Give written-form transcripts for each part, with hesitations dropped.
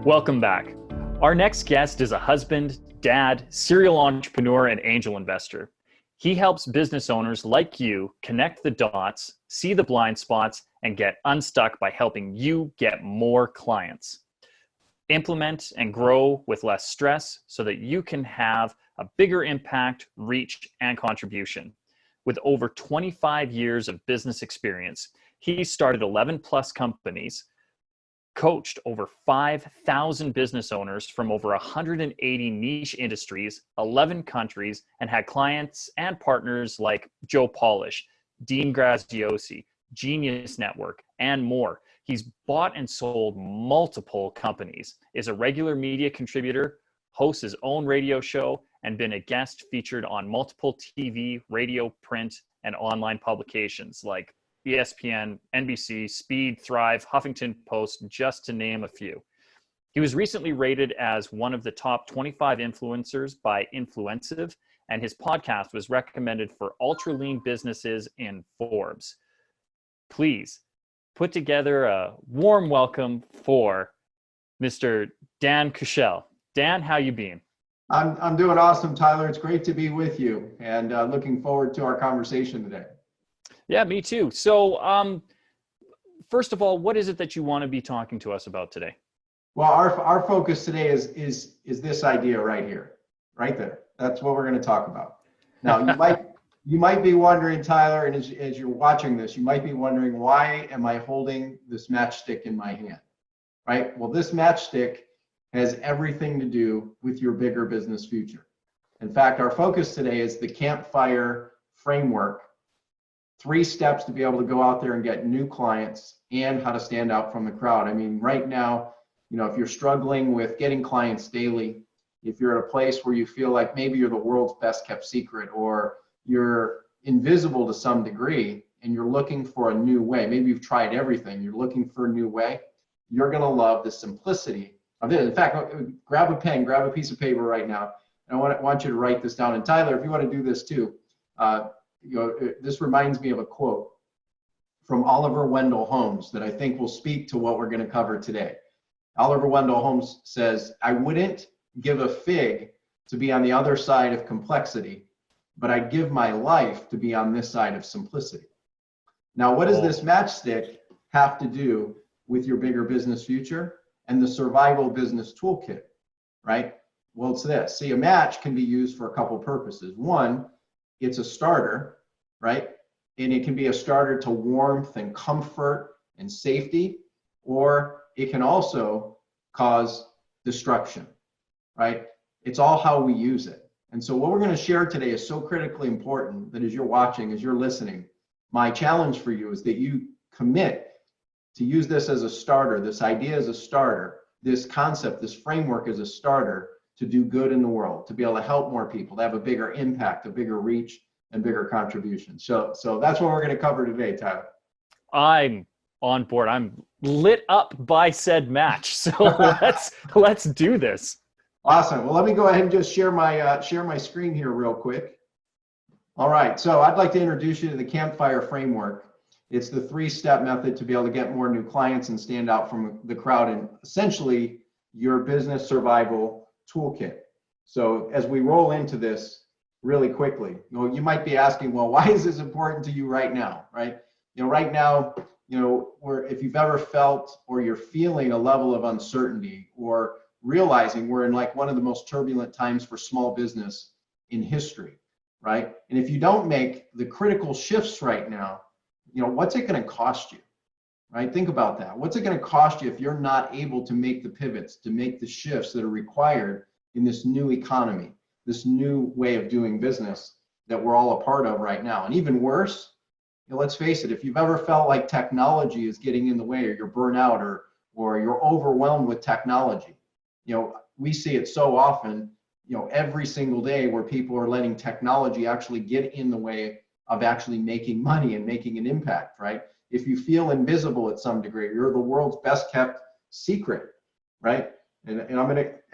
Welcome back. Our next guest is a husband, dad, serial entrepreneur, and angel investor. He helps business owners like you connect the dots, see the blind spots, and get unstuck by helping you get more clients. Implement and grow with less stress so that you can have a bigger impact, reach, and contribution. With over 25 years of business experience, he started 11 plus companies, coached over 5,000 business owners from over 180 niche industries, 11 countries, and had clients and partners like Joe Polish, Dean Graziosi, Genius Network, and more. He's bought and sold multiple companies, is a regular media contributor, hosts his own radio show, and been a guest featured on multiple TV, radio, print, and online publications like ESPN, NBC, Speed, Thrive, Huffington Post, just to name a few. He was recently rated as one of the top 25 influencers by Influencive, and his podcast was recommended for ultra lean businesses in Forbes. Please put together a warm welcome for Mr. Dan Kuschell. Dan, how you been? I'm doing awesome, Tyler. It's great to be with you, and looking forward to our conversation today. Yeah, me too. So, first of all, what is it that you want to be talking to us about today? Well, our focus today is this idea right here, right there. That's what we're going to talk about. Now, you might be wondering, Tyler, and as you're watching this, you might be wondering, why am I holding this matchstick in my hand? Right? Well, this matchstick has everything to do with your bigger business future. In fact, our focus today is the Campfire framework. 3 steps to be able to go out there and get new clients and how to stand out from the crowd. I mean, right now, if you're struggling with getting clients daily, if you're at a place where you feel like maybe you're the world's best kept secret, or you're invisible to some degree and you're looking for a new way, maybe you've tried everything, you're looking for a new way, you're going to love the simplicity of it. In fact, grab a pen, grab a piece of paper right now, and I want you to write this down. And Tyler, if you want to do this too, this reminds me of a quote from Oliver Wendell Holmes that I think will speak to what we're going to cover today. Oliver Wendell Holmes says, "I wouldn't give a fig to be on the other side of complexity, but I'd give my life to be on this side of simplicity." Now, what does this matchstick have to do with your bigger business future and the survival business toolkit, right? Well, it's this. See, a match can be used for a couple purposes. One, it's a starter, right? And it can be a starter to warmth and comfort and safety, or it can also cause destruction, right? It's all how we use it. And so what we're going to share today is so critically important that as you're watching, as you're listening, my challenge for you is that you commit to use this as a starter, this idea as a starter, this concept, this framework as a starter to do good in the world, to be able to help more people, to have a bigger impact, a bigger reach, and bigger contribution. So that's what we're going to cover today, Tyler. I'm on board. I'm lit up by said match. So let's do this. Awesome. Well, let me go ahead and just share my screen here real quick. All right. So I'd like to introduce you to the Campfire framework. It's the 3-step method to be able to get more new clients and stand out from the crowd, and essentially your business survival toolkit. So as we roll into this really quickly, you might be asking, well, why is this important to you right now, right? Right now, if you've ever felt or you're feeling a level of uncertainty, or realizing we're in like one of the most turbulent times for small business in history, right? And if you don't make the critical shifts right now, what's it going to cost you? Right? Think about that. What's it going to cost you if you're not able to make the pivots, to make the shifts that are required in this new economy, this new way of doing business that we're all a part of right now? And even worse, let's face it, if you've ever felt like technology is getting in the way, or you're burnt out, or you're overwhelmed with technology, we see it so often, every single day, where people are letting technology actually get in the way of actually making money and making an impact, right? If you feel invisible at some degree, you're the world's best kept secret, right? And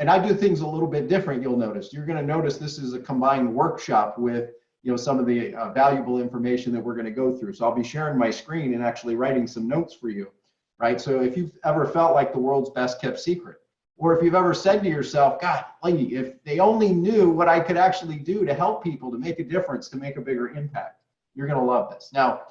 I do things a little bit different. You'll notice. You're going to notice this is a combined workshop with some of the valuable information that we're going to go through. So I'll be sharing my screen and actually writing some notes for you, right? So if you've ever felt like the world's best kept secret, Or if you've ever said to yourself, God, if they only knew what I could actually do to help people, to make a difference, to make a bigger impact, you're going to love this. Now,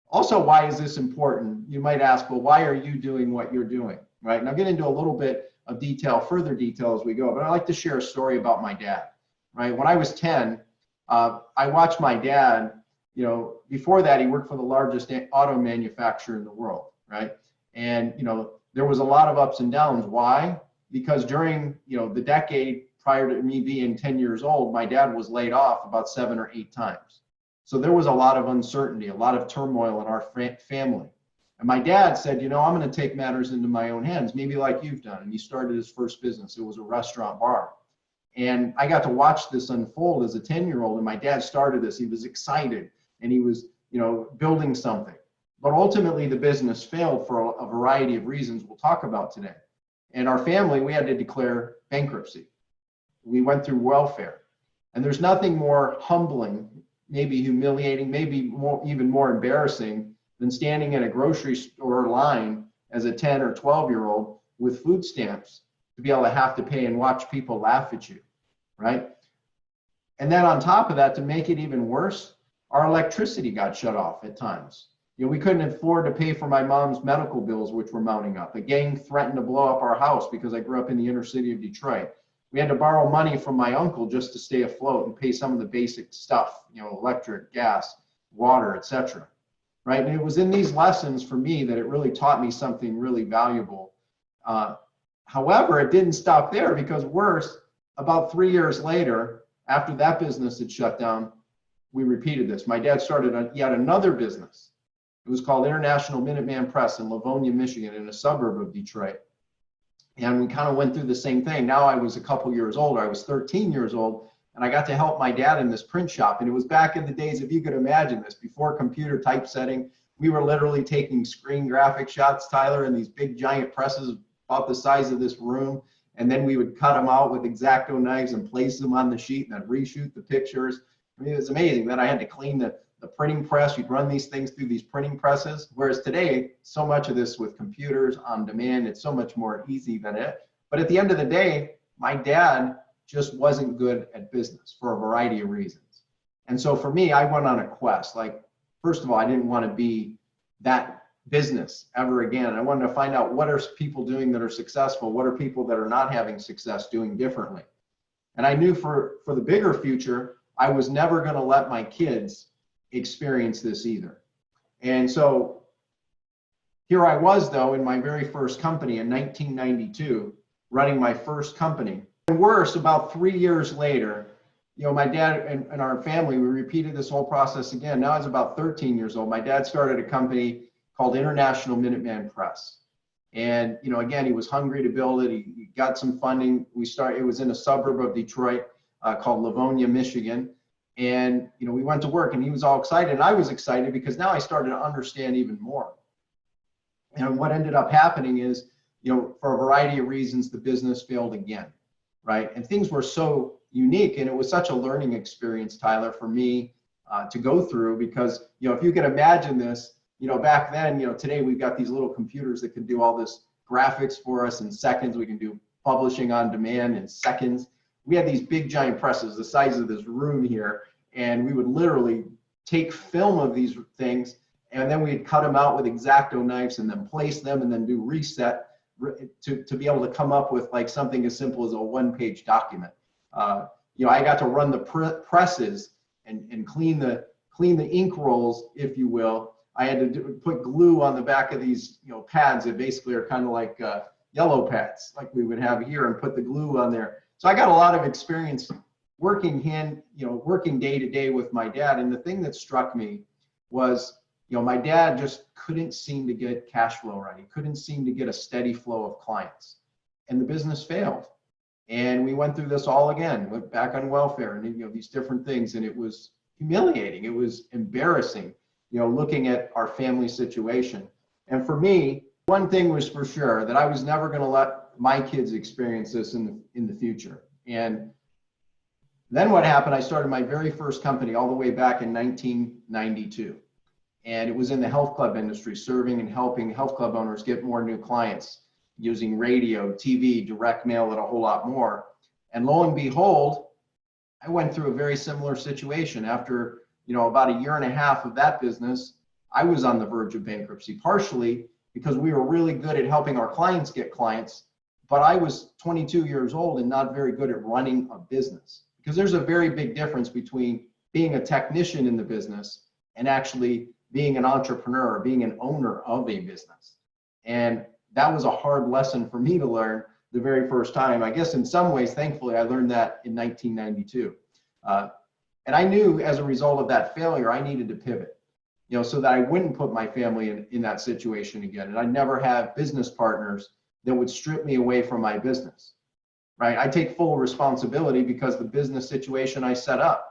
also, why is this important? You might ask, well, why are you doing what you're doing, right? And I'll get into a little bit of detail, further detail as we go, but I'd like to share a story about my dad, right? When I was 10, I watched my dad, before that, he worked for the largest auto manufacturer in the world, right? And, there was a lot of ups and downs. Why? Because during, the decade prior to me being 10 years old, my dad was laid off about 7 or 8 times. So there was a lot of uncertainty, a lot of turmoil in our family. And my dad said, I'm going to take matters into my own hands, maybe like you've done. And he started his first business. It was a restaurant bar. And I got to watch this unfold as a 10-year-old. And my dad started this. He was excited and he was, building something. But ultimately, the business failed for a variety of reasons we'll talk about today. And our family, we had to declare bankruptcy. We went through welfare. And there's nothing more humbling, maybe humiliating, maybe even more embarrassing than standing in a grocery store line as a 10 or 12-year-old with food stamps to be able to have to pay and watch people laugh at you, right? And then on top of that, to make it even worse, our electricity got shut off at times. We couldn't afford to pay for my mom's medical bills, which were mounting up. A gang threatened to blow up our house because I grew up in the inner city of Detroit. We had to borrow money from my uncle just to stay afloat and pay some of the basic stuff, electric, gas, water, etc. Right? And it was in these lessons for me that it really taught me something really valuable. However, it didn't stop there, because worse, about 3 years later, after that business had shut down, we repeated this. My dad started yet another business. It was called International Minuteman Press in Livonia, Michigan, in a suburb of Detroit. And we kind of went through the same thing. Now I was a couple years older. I was 13 years old, and I got to help my dad in this print shop. And it was back in the days, if you could imagine this, before computer typesetting. We were literally taking screen graphic shots, Tyler, in these big giant presses about the size of this room. And then we would cut them out with X-Acto knives and place them on the sheet and then reshoot the pictures. I mean, it was amazing. Then I had to clean the printing press. You'd run these things through these printing presses. Whereas today, so much of this with computers on demand, it's so much more easy than it. But at the end of the day, my dad just wasn't good at business for a variety of reasons. And so for me, I went on a quest. Like, first of all, I didn't want to be that business ever again. I wanted to find out, what are people doing that are successful? What are people that are not having success doing differently? And I knew for the bigger future, I was never going to let my kids experience this either. And so here I was, though, in my very first company in 1992, running my first company. And worse, about 3 years later, my dad and our family, we repeated this whole process again. Now I was about 13 years old. My dad started a company called International Minuteman Press. And, again, he was hungry to build it. He got some funding. It was in a suburb of Detroit called Livonia, Michigan. And, we went to work, and he was all excited. And I was excited because now I started to understand even more. And what ended up happening is, for a variety of reasons, the business failed again, right? And things were so unique, and it was such a learning experience, Tyler, for me to go through, because, if you can imagine this, back then, today we've got these little computers that can do all this graphics for us in seconds. We can do publishing on demand in seconds. We had these big giant presses the size of this room here, and we would literally take film of these things, and then we'd cut them out with X-Acto knives and then place them and then do reset to be able to come up with like something as simple as a one-page document. I got to run the presses and clean the ink rolls, if you will. I had to put glue on the back of these pads that basically are kind of like yellow pads, like we would have here, and put the glue on there. So I got a lot of experience working day to day with my dad. And the thing that struck me was, my dad just couldn't seem to get cash flow right. He couldn't seem to get a steady flow of clients, and the business failed. And we went through this all again, went back on welfare and these different things, and it was humiliating. It was embarrassing, looking at our family situation. And for me, one thing was for sure, that I was never going to let my kids experience this in the future. And then what happened, I started my very first company all the way back in 1992. And it was in the health club industry, serving and helping health club owners get more new clients. using radio, TV, direct mail, and a whole lot more. And lo and behold, I went through a very similar situation. After, about a year and a half of that business, I was on the verge of bankruptcy, partially because we were really good at helping our clients get clients, but I was 22 years old and not very good at running a business. Because there's a very big difference between being a technician in the business and actually being an entrepreneur or being an owner of a business. And that was a hard lesson for me to learn the very first time. I guess in some ways, thankfully, I learned that in 1992. And I knew as a result of that failure, I needed to pivot, so that I wouldn't put my family in that situation again. And I never have business partners that would strip me away from my business, right? I take full responsibility because the business situation I set up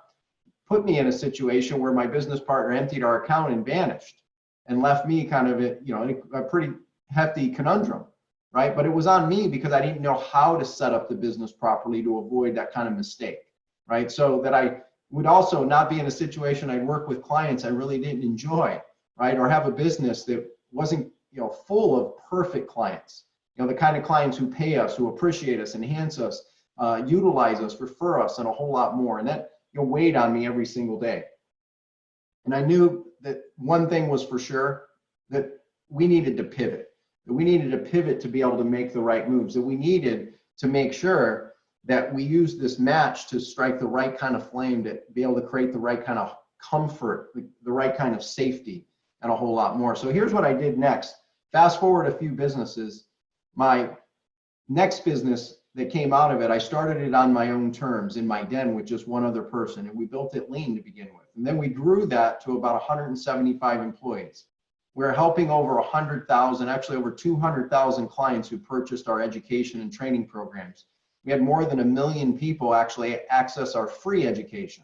put me in a situation where my business partner emptied our account and vanished and left me kind of in a pretty hefty conundrum, right? But it was on me because I didn't know how to set up the business properly to avoid that kind of mistake, right? So that I would also not be in a situation I'd work with clients I really didn't enjoy, right? Or have a business that wasn't, full of perfect clients, the kind of clients who pay us, who appreciate us, enhance us, utilize us, refer us, and a whole lot more. And that weighed on me every single day. And I knew that one thing was for sure, that we needed to pivot. That we needed to pivot to be able to make the right moves. That we needed to make sure that we use this match to strike the right kind of flame, to be able to create the right kind of comfort, the right kind of safety, and a whole lot more. So here's what I did next. Fast forward a few businesses. My next business that came out of it, I started it on my own terms in my den with just one other person, and we built it lean to begin with. And then we grew that to about 175 employees. We're helping over 100,000, actually over 200,000 clients who purchased our education and training programs. We had more than 1 million people actually access our free education.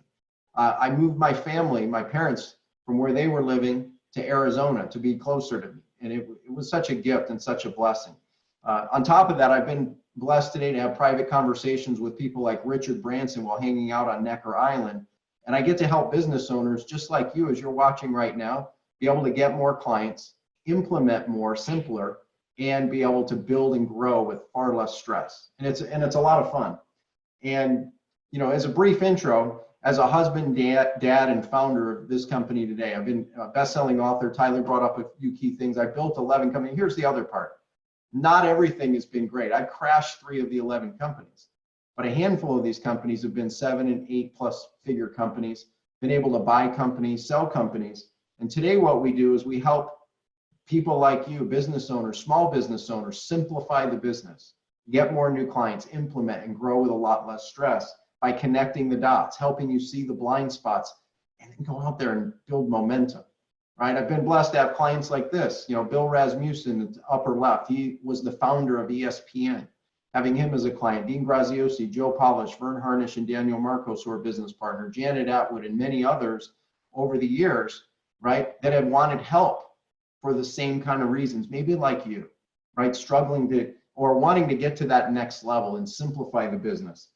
I moved my family, my parents, from where they were living to Arizona to be closer to me. And it was such a gift and such a blessing. On top of that, I've been blessed today to have private conversations with people like Richard Branson while hanging out on Necker Island. And I get to help business owners just like you, as you're watching right now, be able to get more clients, implement more simpler, and be able to build and grow with far less stress. And it's a lot of fun. And as a brief intro, as a husband, dad, and founder of this company today, I've been a best-selling author. Tyler brought up a few key things. I built 11 companies. Here's the other part. Not everything has been great. I've crashed 3 of the 11 companies, but a handful of these companies have been 7 and 8+ figure companies, been able to buy companies, sell companies. And today what we do is we help people like you, business owners, small business owners, simplify the business, get more new clients, implement and grow with a lot less stress by connecting the dots, helping you see the blind spots, and then go out there and build momentum, right? I've been blessed to have clients like this, Bill Rasmussen at the upper left. He was the founder of ESPN. Having him as a client, Dean Graziosi, Joe Polish, Vern Harnish, and Daniel Marcos, who are business partner, Janet Atwood, and many others over the years, right, that have wanted help for the same kind of reasons, maybe like you, right, struggling to or wanting to get to that next level and simplify the business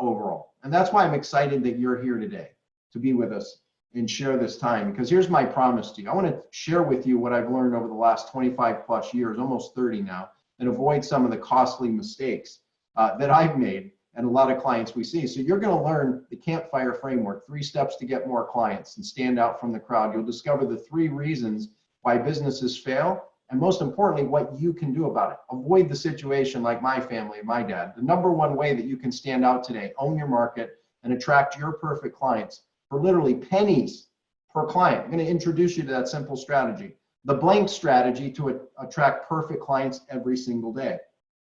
overall. And that's why I'm excited that you're here today to be with us and share this time, because here's my promise to you. I want to share with you what I've learned over the last 25+ years, almost 30 now, and avoid some of the costly mistakes that I've made and a lot of clients we see. So you're going to learn the Campfire framework, 3 steps to get more clients and stand out from the crowd. You'll discover the 3 reasons why businesses fail, and most importantly, what you can do about it. Avoid the situation like my family and my dad. The number one way that you can stand out today, own your market, and attract your perfect clients for literally pennies per client. I'm going to introduce you to that simple strategy. The blank strategy to attract perfect clients every single day.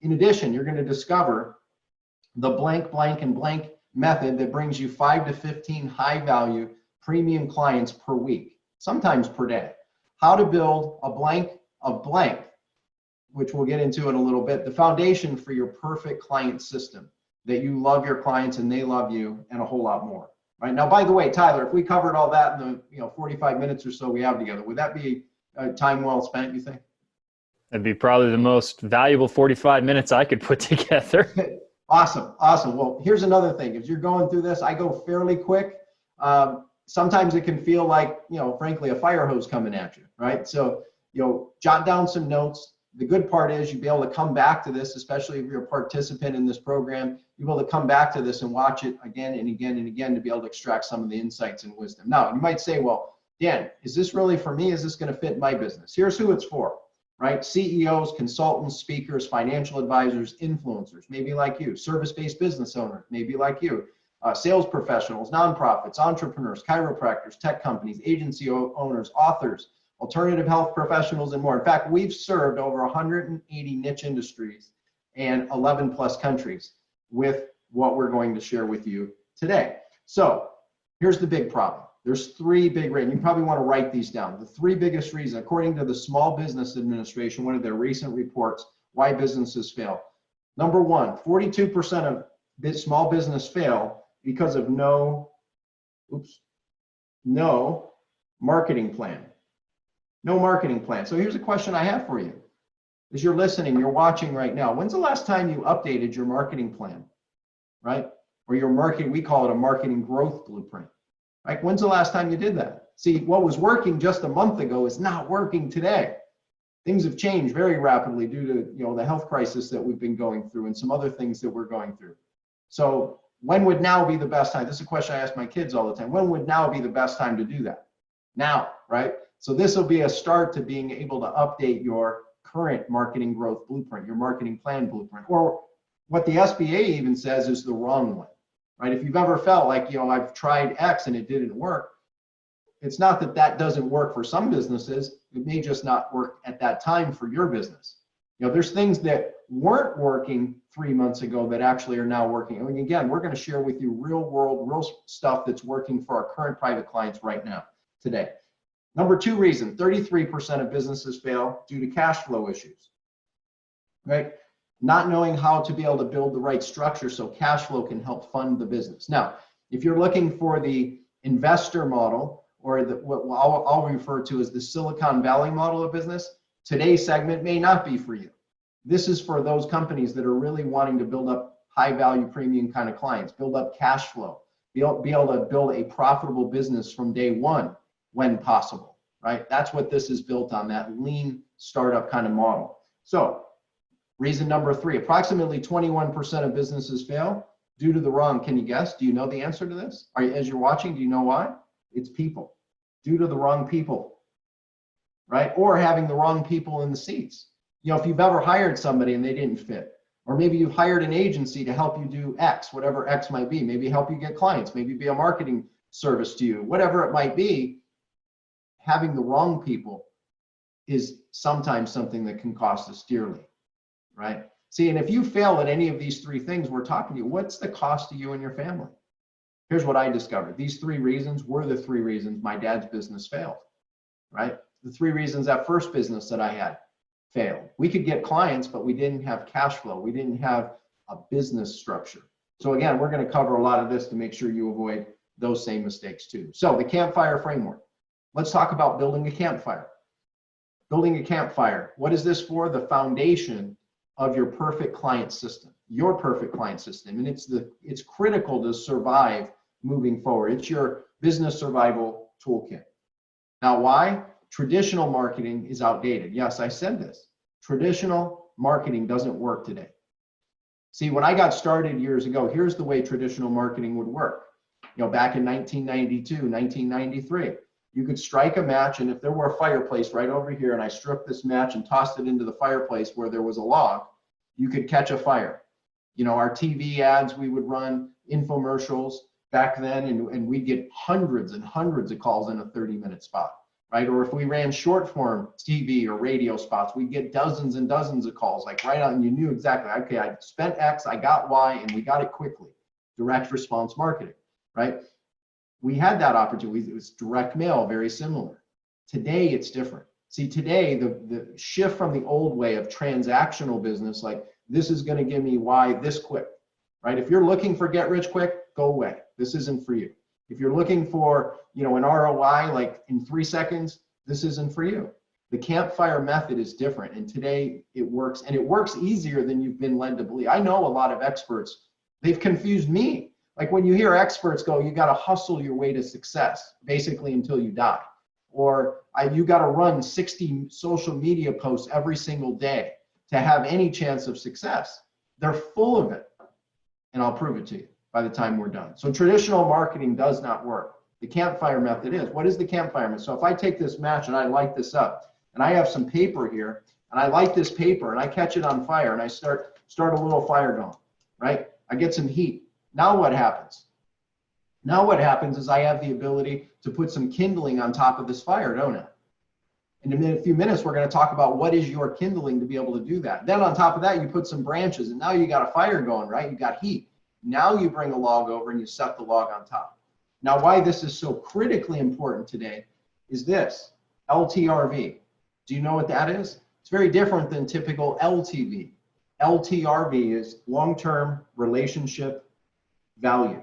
In addition, you're going to discover the blank, blank, and blank method that brings you 5 to 15 high-value premium clients per week, sometimes per day. How to build a blank of blank, which we'll get into in a little bit, the foundation for your perfect client system, that you love your clients and they love you, and a whole lot more. Right now, by the way, Tyler, if we covered all that in the 45 minutes or so we have together, would that be time well spent, you think? That'd be probably the most valuable 45 minutes I could put together. Awesome. Well, here's another thing. If you're going through this, I go fairly quick. Sometimes it can feel like, frankly, a fire hose coming at you, right? So, jot down some notes, The good part is you'll be able to come back to this, especially if you're a participant in this program, you'll be able to come back to this and watch it again and again and again to be able to extract some of the insights and wisdom. Now, you might say, well, Dan, is this really for me? Is this going to fit my business? Here's who it's for, right? CEOs, consultants, speakers, financial advisors, influencers, maybe like you, service-based business owners, maybe like you, sales professionals, nonprofits, entrepreneurs, chiropractors, tech companies, agency owners, authors, alternative health professionals, and more. In fact, we've served over 180 niche industries and 11 plus countries with what we're going to share with you today. So here's the big problem. There's three big reasons. You probably want to write these down. The three biggest reasons, according to the Small Business Administration, one of their recent reports, why businesses fail. Number one, 42% of small business fail because of no marketing plan. No marketing plan. So here's a question I have for you. As you're listening, you're watching right now, when's the last time you updated your marketing plan, right? Or your marketing, we call it a marketing growth blueprint, right? When's the last time you did that? See, what was working just a month ago is not working today. Things have changed very rapidly due to the health crisis that we've been going through and some other things that we're going through. So when would now be the best time? This is a question I ask my kids all the time. When would now be the best time to do that? Now, right? So this will be a start to being able to update your current marketing growth blueprint, your marketing plan blueprint, or what the SBA even says is the wrong one, right? If you've ever felt like, I've tried X and it didn't work, it's not that that doesn't work for some businesses. It may just not work at that time for your business. There's things that weren't working 3 months ago that actually are now working. And again, we're going to share with you real stuff that's working for our current private clients right now, today. Number two reason, 33% of businesses fail due to cash flow issues, right? Not knowing how to be able to build the right structure so cash flow can help fund the business. Now, if you're looking for the investor model, or what I'll refer to as the Silicon Valley model of business, today's segment may not be for you. This is for those companies that are really wanting to build up high value premium kind of clients, build up cash flow, be able to build a profitable business from day one when possible, right? That's what this is built on, that lean startup kind of model. So reason number three, approximately 21% of businesses fail due to the wrong, can you guess? Do you know the answer to this? As you're watching, do you know why? It's people, due to the wrong people, right? Or having the wrong people in the seats. If you've ever hired somebody and they didn't fit, or maybe you've hired an agency to help you do X, whatever X might be, maybe help you get clients, maybe be a marketing service to you, whatever it might be, having the wrong people is sometimes something that can cost us dearly, right? See, and if you fail at any of these three things we're talking to you, what's the cost to you and your family? Here's what I discovered. These three reasons were the three reasons my dad's business failed, right? The three reasons that first business that I had failed. We could get clients, but we didn't have cash flow. We didn't have a business structure. So again, we're going to cover a lot of this to make sure you avoid those same mistakes too. So the Campfire framework. Let's talk about building a campfire. Building a campfire. What is this for? The foundation of your perfect client system, your perfect client system. And it's critical to survive moving forward. It's your business survival toolkit. Now, why? Traditional marketing is outdated. Yes, I said this. Traditional marketing doesn't work today. See, when I got started years ago, here's the way traditional marketing would work. Back in 1992, 1993, you could strike a match, and if there were a fireplace right over here, and I stripped this match and tossed it into the fireplace where there was a log, you could catch a fire. Our TV ads, we would run infomercials back then, and we'd get hundreds and hundreds of calls in a 30-minute spot, right? Or if we ran short form TV or radio spots, we'd get dozens and dozens of calls, like right on, you knew exactly, okay, I spent X, I got Y, and we got it quickly. Direct response marketing, right? We had that opportunity. It was direct mail, very similar. Today, it's different. See, today, the shift from the old way of transactional business, like this is going to give me Y this quick, right? If you're looking for get rich quick, go away. This isn't for you. If you're looking for, an ROI, like in 3 seconds, this isn't for you. The Campfire method is different, and today it works, and it works easier than you've been led to believe. I know a lot of experts, they've confused me. Like when you hear experts go, you got to hustle your way to success, basically until you die. Or You got to run 60 social media posts every single day to have any chance of success. They're full of it. And I'll prove it to you by the time we're done. So traditional marketing does not work. The Campfire method is. What is the Campfire method? So if I take this match and I light this up, and I have some paper here, and I light this paper and I catch it on fire and I start a little fire going, right? I get some heat. Now what happens? Now what happens is I have the ability to put some kindling on top of this fire, don't I? In a few minutes, we're going to talk about what is your kindling to be able to do that. Then on top of that, you put some branches, and now you got a fire going, right? You got heat. Now you bring a log over and you set the log on top. Now, why this is so critically important today is this, LTRV. Do you know what that is? It's very different than typical LTV. LTRV is long-term relationship value.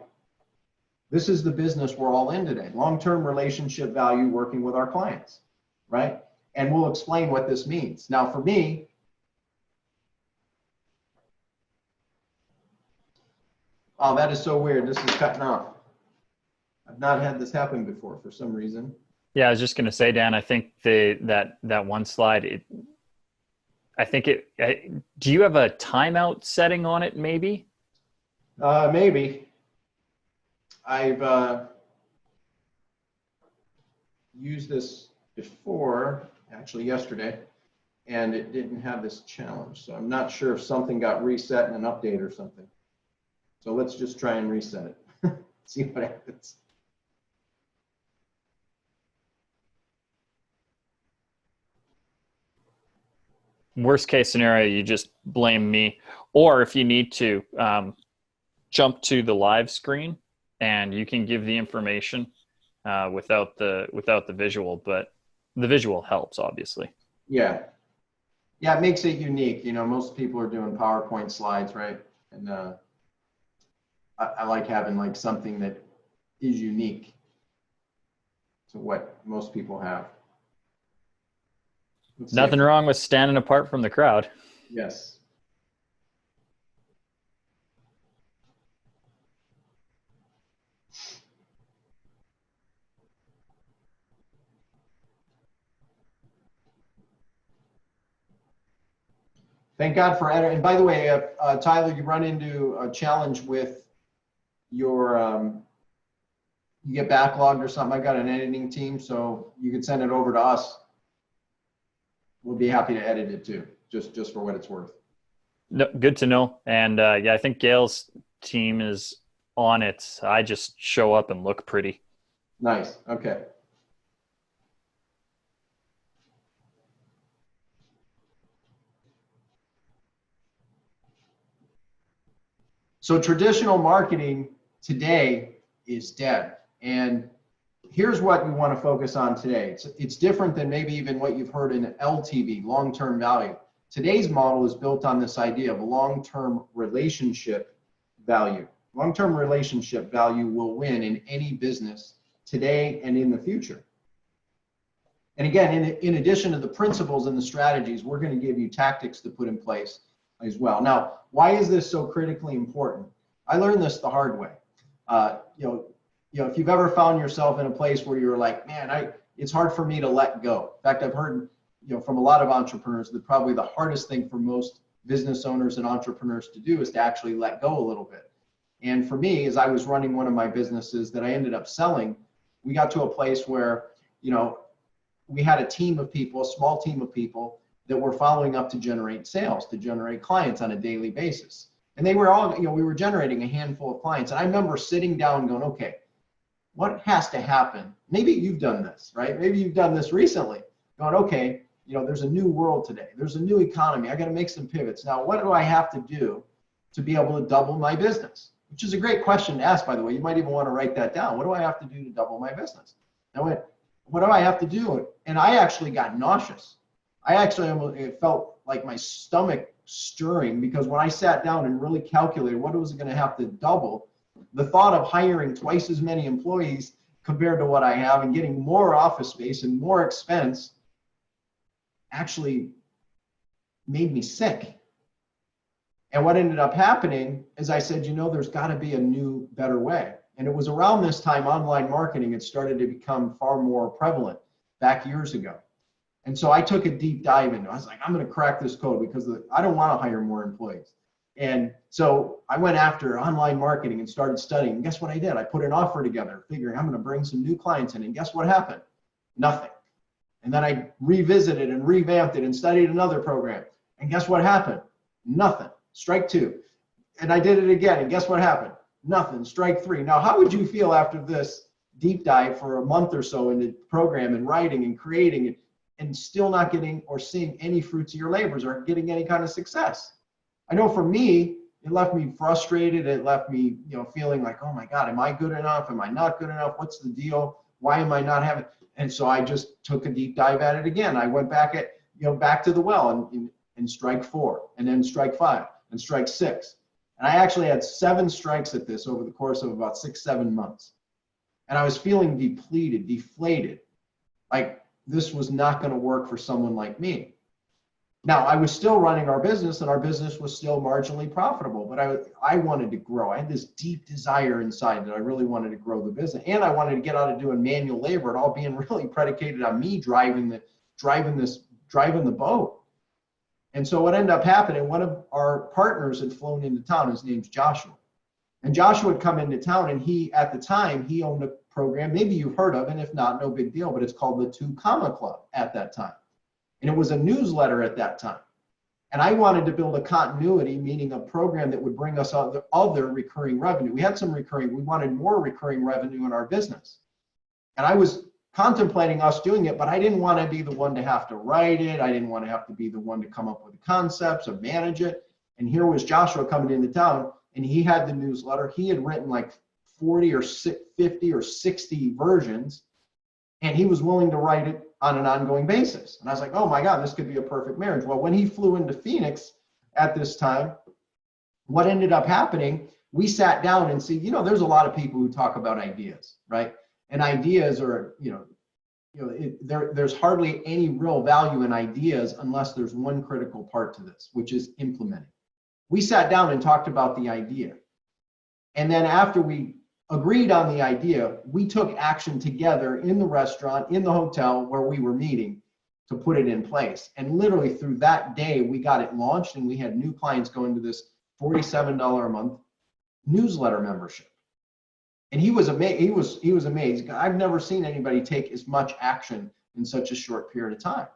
This is the business we're all in today, long-term relationship value working with our clients, right? And we'll explain what this means. Now, for me, oh, that is so weird. This is cutting off. I've not had this happen before for some reason. Yeah, I was just going to say, Dan, I think that one slide, do you have a timeout setting on it maybe? Maybe. I've used this before, actually yesterday, and it didn't have this challenge. So I'm not sure if something got reset in an update or something. So let's just try and reset it. See what happens. Worst case scenario, you just blame me. Or if you need to, jump to the live screen and you can give the information without the visual, but the visual helps, obviously. Yeah. Yeah, it makes it unique. You know, most people are doing PowerPoint slides, right? And I like having like something that is unique to what most people have. Nothing wrong with standing apart from the crowd. Yes. Thank God for editing. And by the way, Tyler, you run into a challenge with your, you get backlogged or something. I got an editing team, so you can send it over to us. We'll be happy to edit it too, just for what it's worth. No, good to know. And yeah, I think Gail's team is on it. I just show up and look pretty. Nice. Okay. So traditional marketing today is dead. And here's what we want to focus on today. It's different than maybe even what you've heard in LTV, long-term value. Today's model is built on this idea of long-term relationship value. Long-term relationship value will win in any business today and in the future. And again, in addition to the principles and the strategies, we're going to give you tactics to put in place as well. Now, why is this so critically important? I learned this the hard way. If you've ever found yourself in a place where you're like, man, it's hard for me to let go. In fact, I've heard, from a lot of entrepreneurs that probably the hardest thing for most business owners and entrepreneurs to do is to actually let go a little bit. And for me, as I was running one of my businesses that I ended up selling, we got to a place where, we had a team of people, a small team of people that were following up to generate sales, to generate clients on a daily basis. And they were all, we were generating a handful of clients. And I remember sitting down going, okay, what has to happen? Maybe you've done this, right? Maybe you've done this recently. Going, okay, there's a new world today. There's a new economy. I got to make some pivots. Now, what do I have to do to be able to double my business? Which is a great question to ask, by the way. You might even want to write that down. What do I have to do to double my business? Now, what do I have to do? And I actually got nauseous. It felt like my stomach stirring, because when I sat down and really calculated what was going to have to double, the thought of hiring twice as many employees compared to what I have and getting more office space and more expense actually made me sick. And what ended up happening is I said, there's got to be a new, better way. And it was around this time online marketing had started to become far more prevalent. back years ago. And so I took a deep dive into it. I was like, I'm going to crack this code because I don't want to hire more employees. And so I went after online marketing and started studying. And guess what I did? I put an offer together, figuring I'm going to bring some new clients in. And guess what happened? Nothing. And then I revisited and revamped it and studied another program. And guess what happened? Nothing. Strike two. And I did it again. And guess what happened? Nothing. Strike three. Now, how would you feel after this deep dive for a month or so in the program and writing and creating it, and still not getting or seeing any fruits of your labors or getting any kind of success? I know for me, it left me frustrated. It left me, feeling like, oh my God, am I good enough? Am I not good enough? What's the deal? Why am I not having? And so I just took a deep dive at it again. I went back back to the well and strike four, and then strike five, and strike six. And I actually had 7 strikes at this over the course of about 6-7 months. And I was feeling depleted, deflated, like this was not going to work for someone like me. Now, I was still running our business, and our business was still marginally profitable, but I wanted to grow. I had this deep desire inside that I really wanted to grow the business, and I wanted to get out of doing manual labor, it all being really predicated on me driving the boat. And so what ended up happening, one of our partners had flown into town. His name's Joshua. And Joshua had come into town, and at the time, he owned a program, maybe you've heard of, and if not, no big deal, but it's called the 2 Comma Club at that time. And it was a newsletter at that time. And I wanted to build a continuity, meaning a program that would bring us other recurring revenue. We had some we wanted more recurring revenue in our business. And I was contemplating us doing it, but I didn't want to be the one to have to write it. I didn't want to have to be the one to come up with the concepts or manage it. And here was Joshua coming into town, and he had the newsletter. He had written like 40 or 50 or 60 versions, and he was willing to write it on an ongoing basis. And I was like, oh my God, this could be a perfect marriage. Well, when he flew into Phoenix at this time, what ended up happening, we sat down and see, there's a lot of people who talk about ideas, right? And ideas are, there's hardly any real value in ideas unless there's one critical part to this, which is implementing. We sat down and talked about the idea. And then after we agreed on the idea, we took action together in the restaurant, in the hotel where we were meeting to put it in place. And literally through that day, we got it launched, and we had new clients going to this $47 a month newsletter membership. And he was amazed. He was amazed. I've never seen anybody take as much action in such a short period of time.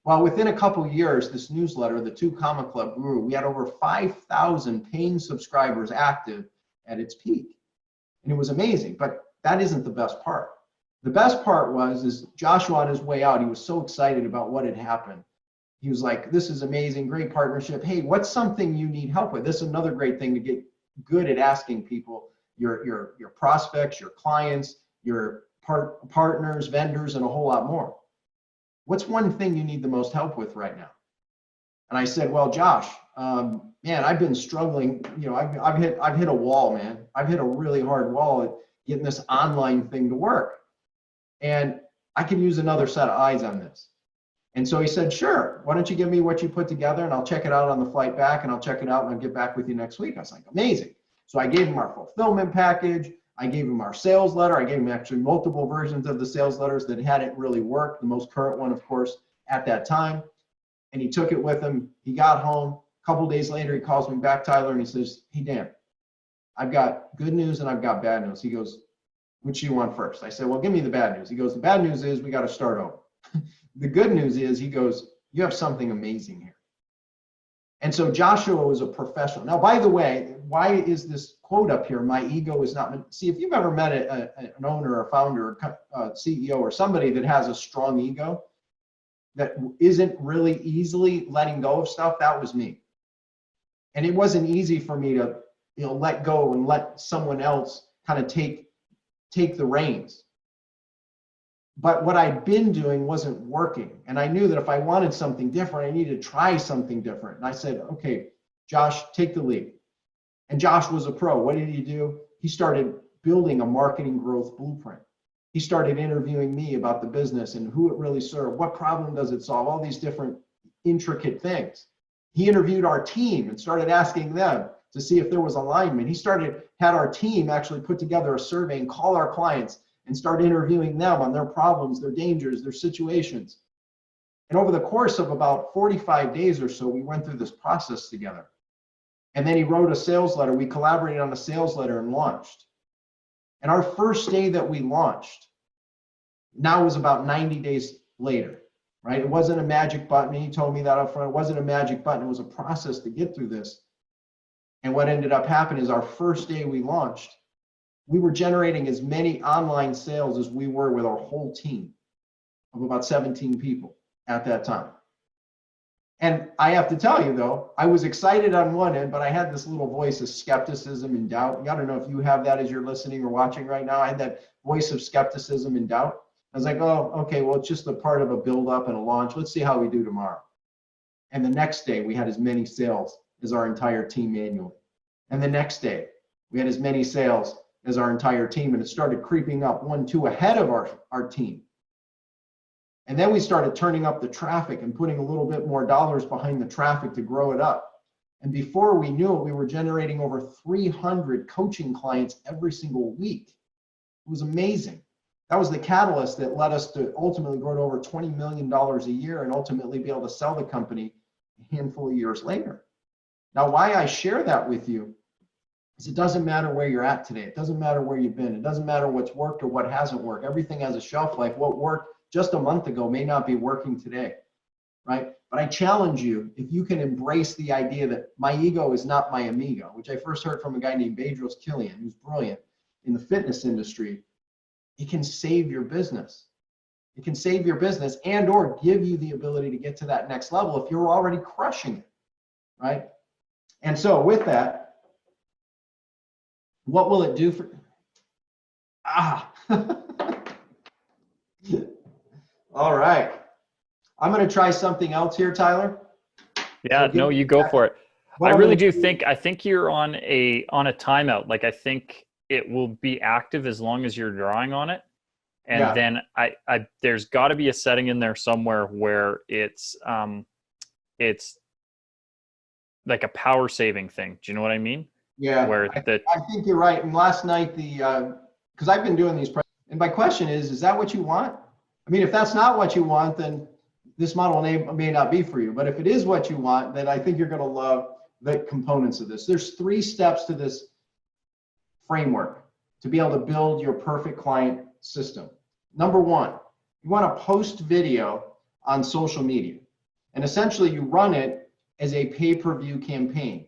Well, within a couple of years, this newsletter, the 2 Comma Club, grew. We had over 5,000 paying subscribers active at its peak. And it was amazing, but that isn't the best part. The best part is Joshua on his way out, he was so excited about what had happened. He was like, this is amazing, great partnership. Hey, what's something you need help with? This is another great thing to get good at asking people, your prospects, your clients, your partners, vendors, and a whole lot more. What's one thing you need the most help with right now? And I said, well, Josh, man, I've been struggling. I've hit a wall, man. I've hit a really hard wall at getting this online thing to work. And I could use another set of eyes on this. And so he said, sure, why don't you give me what you put together, and I'll check it out on the flight back, and I'll check it out, and I'll get back with you next week. I was like, amazing. So I gave him our fulfillment package. I gave him our sales letter. I gave him actually multiple versions of the sales letters that hadn't really worked. The most current one, of course, at that time. And he took it with him. He got home. A couple days later, he calls me back, Tyler, and he says, hey, Dan, I've got good news and I've got bad news. He goes, which do you want first? I said, well, give me the bad news. He goes, the bad news is we got to start over. The good news is, he goes, you have something amazing here. And so Joshua was a professional. Now, by the way, why is this quote up here? My ego is not. See, if you've ever met an owner or founder or CEO or somebody that has a strong ego that isn't really easily letting go of stuff, that was me. And it wasn't easy for me to, let go and let someone else kind of take the reins. But what I'd been doing wasn't working. And I knew that if I wanted something different, I needed to try something different. And I said, okay, Josh, take the lead. And Josh was a pro. What did he do? He started building a marketing growth blueprint. He started interviewing me about the business and who it really served, what problem does it solve, all these different intricate things. He interviewed our team and started asking them to see if there was alignment. He had our team actually put together a survey and call our clients and start interviewing them on their problems, their dangers, their situations. And over the course of about 45 days or so, we went through this process together. And then he wrote a sales letter. We collaborated on a sales letter and launched. And our first day that we launched now was about 90 days later, right? It wasn't a magic button. He told me that up front. It wasn't a magic button. It was a process to get through this. And what ended up happening is our first day we launched, we were generating as many online sales as we were with our whole team of about 17 people at that time. And I have to tell you though, I was excited on one end, but I had this little voice of skepticism and doubt. I don't know if you have that as you're listening or watching right now. I had that voice of skepticism and doubt. I was like, oh, okay, well, it's just a part of a build up and a launch. Let's see how we do tomorrow. And the next day we had as many sales as our entire team manually. And the next day we had as many sales as our entire team. And it started creeping up 1, 2 ahead of our team. And then we started turning up the traffic and putting a little bit more dollars behind the traffic to grow it up. And before we knew it, we were generating over 300 coaching clients every single week. It was amazing. That was the catalyst that led us to ultimately grow to over $20 million a year and ultimately be able to sell the company a handful of years later. Now, why I share that with you is it doesn't matter where you're at today. It doesn't matter where you've been. It doesn't matter what's worked or what hasn't worked. Everything has a shelf life. What worked just a month ago may not be working today, right? But I challenge you, if you can embrace the idea that my ego is not my amigo, which I first heard from a guy named Bedros Killian, who's brilliant in the fitness industry, it can save your business. It can save your business and or give you the ability to get to that next level if you're already crushing it, right? And so with that, what will it do for, all right. I'm going to try something else here, Tyler. Yeah, no, you go for it. I really do think, I think you're on a timeout. Like, I think it will be active as long as you're drawing on it. And then there's got to be a setting in there somewhere where it's like a power saving thing. Do you know what I mean? Yeah, where I think you're right. And last night, because I've been doing these, and my question is that what you want? I mean, if that's not what you want, then this model may not be for you. But if it is what you want, then I think you're going to love the components of this. There's 3 steps to this framework to be able to build your perfect client system. Number 1, you want to post video on social media. And essentially you run it as a pay-per-view campaign.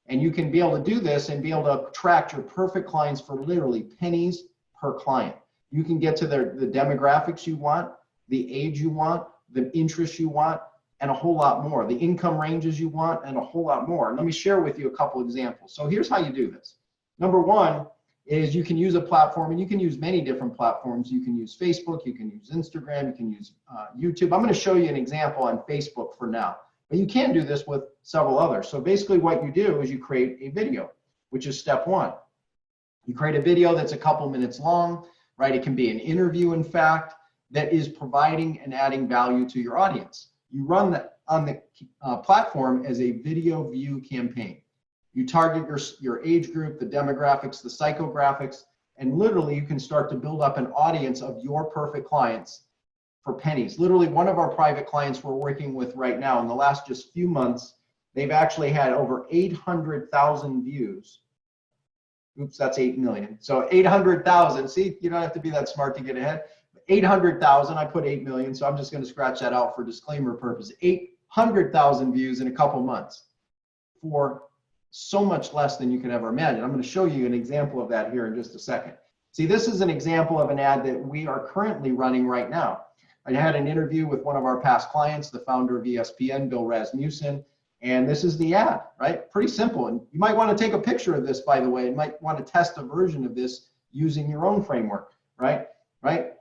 And you can be able to do this and be able to attract your perfect clients for literally pennies per client. You can get to the demographics you want, the age you want, the interests you want, and a whole lot more. The income ranges you want, and a whole lot more. And let me share with you a couple examples. So here's how you do this. Number 1 is you can use a platform, and you can use many different platforms. You can use Facebook, you can use Instagram, you can use YouTube. I'm going to show you an example on Facebook for now. But you can do this with several others. So basically what you do is you create a video, which is step 1. You create a video that's a couple minutes long, right? It can be an interview, in fact, that is providing and adding value to your audience. You run that on the platform as a video view campaign. You target your age group, the demographics, the psychographics, and literally you can start to build up an audience of your perfect clients for pennies. Literally, one of our private clients we're working with right now, in the last just few months, they've actually had over 800,000 views. Oops, that's 8 million. So 800,000. See, you don't have to be that smart to get ahead. 800,000, I put 8 million, so I'm just going to scratch that out for disclaimer purposes. 800,000 views in a couple months for so much less than you could ever imagine. I'm going to show you an example of that here in just a second. See, this is an example of an ad that we are currently running right now. I had an interview with one of our past clients, the founder of ESPN, Bill Rasmussen, and this is the ad, right? Pretty simple. And you might want to take a picture of this, by the way. You might want to test a version of this using your own framework, right?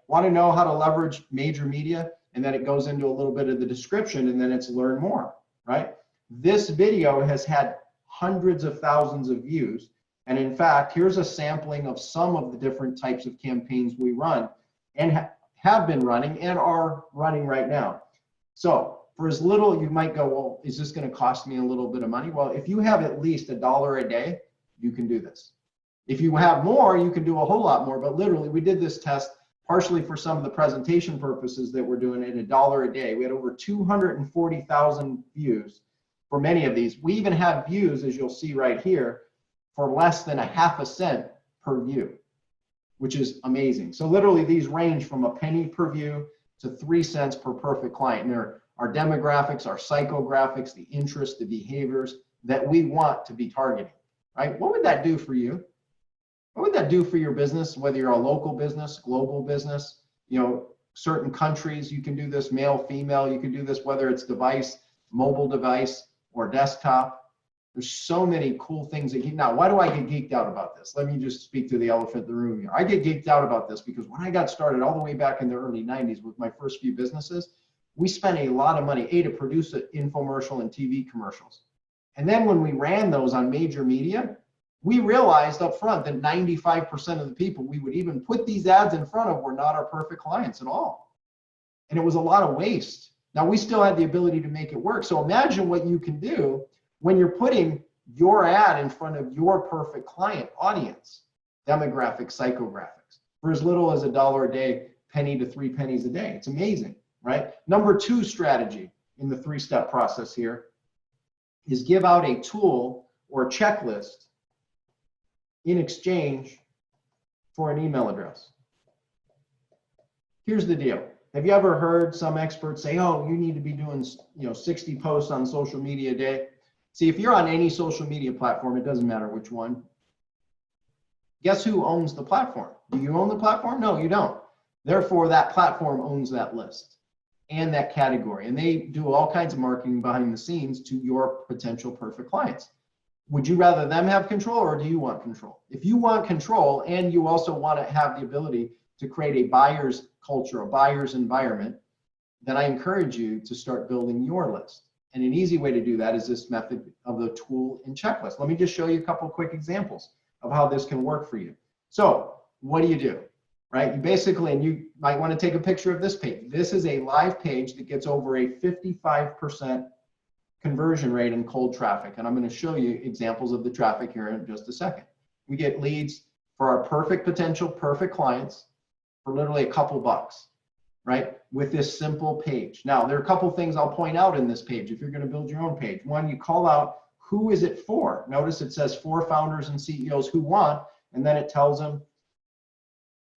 Want to know how to leverage major media, and then it goes into a little bit of the description, and then it's learn more, right? This video has had hundreds of thousands of views. And in fact, here's a sampling of some of the different types of campaigns we run and have been running and are running right now. So for as little, you might go, well, is this going to cost me a little bit of money? Well, if you have at least $1 a day, you can do this. If you have more, you can do a whole lot more. But literally, we did this test partially for some of the presentation purposes that we're doing at $1 a day. We had over 240,000 views for many of these. We even have views, as you'll see right here, for less than a half a cent per view, which is amazing. So literally these range from a penny per view to 3 cents per perfect client. And there are demographics, our psychographics, the interests, the behaviors that we want to be targeting, right? What would that do for you? What would that do for your business, whether you're a local business, global business, certain countries, you can do this, male, female, you can do this, whether it's device, mobile device, or desktop. There's so many cool things that now, why do I get geeked out about this? Let me just speak to the elephant in the room here. I get geeked out about this because when I got started all the way back in the early 90s with my first few businesses, we spent a lot of money, to produce an infomercial and TV commercials. And then when we ran those on major media, we realized up front that 95% of the people we would even put these ads in front of were not our perfect clients at all. And it was a lot of waste. Now, we still had the ability to make it work. So imagine what you can do when you're putting your ad in front of your perfect client audience, demographics, psychographics, for as little as $1 a day, penny to 3 pennies a day. It's amazing, right? Number 2 strategy in the 3-step process here is give out a tool or a checklist in exchange for an email address. Here's the deal. Have you ever heard some experts say, oh, you need to be doing 60 posts on social media a day? See, if you're on any social media platform, it doesn't matter which one. Guess who owns the platform? Do you own the platform? No, you don't. Therefore, that platform owns that list and that category. And they do all kinds of marketing behind the scenes to your potential perfect clients. Would you rather them have control, or do you want control? If you want control and you also want to have the ability to create a buyer's culture, a buyer's environment, then I encourage you to start building your list. And an easy way to do that is this method of the tool and checklist. Let me just show you a couple of quick examples of how this can work for you. So what do? Right? You basically, and you might want to take a picture of this page. This is a live page that gets over a 55% conversion rate in cold traffic. And I'm going to show you examples of the traffic here in just a second. We get leads for our perfect potential, perfect clients for literally a couple bucks, right? With this simple page. Now, there are a couple things I'll point out in this page if you're going to build your own page. One, you call out who is it for. Notice it says for founders and CEOs who want, and then it tells them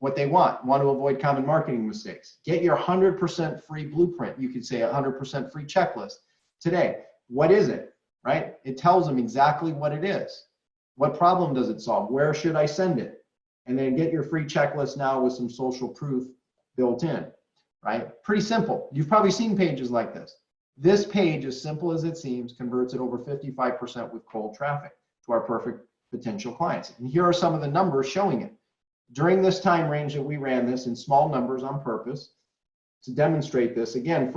what they want to avoid common marketing mistakes. Get your 100% free blueprint. You could say 100% free checklist today. What is it, right? It tells them exactly what it is. What problem does it solve? Where should I send it? And then get your free checklist now with some social proof built in, right? Pretty simple. You've probably seen pages like this. This page, as simple as it seems, converts at over 55% with cold traffic to our perfect potential clients. And here are some of the numbers showing it. During this time range that we ran this in small numbers on purpose to demonstrate this, again,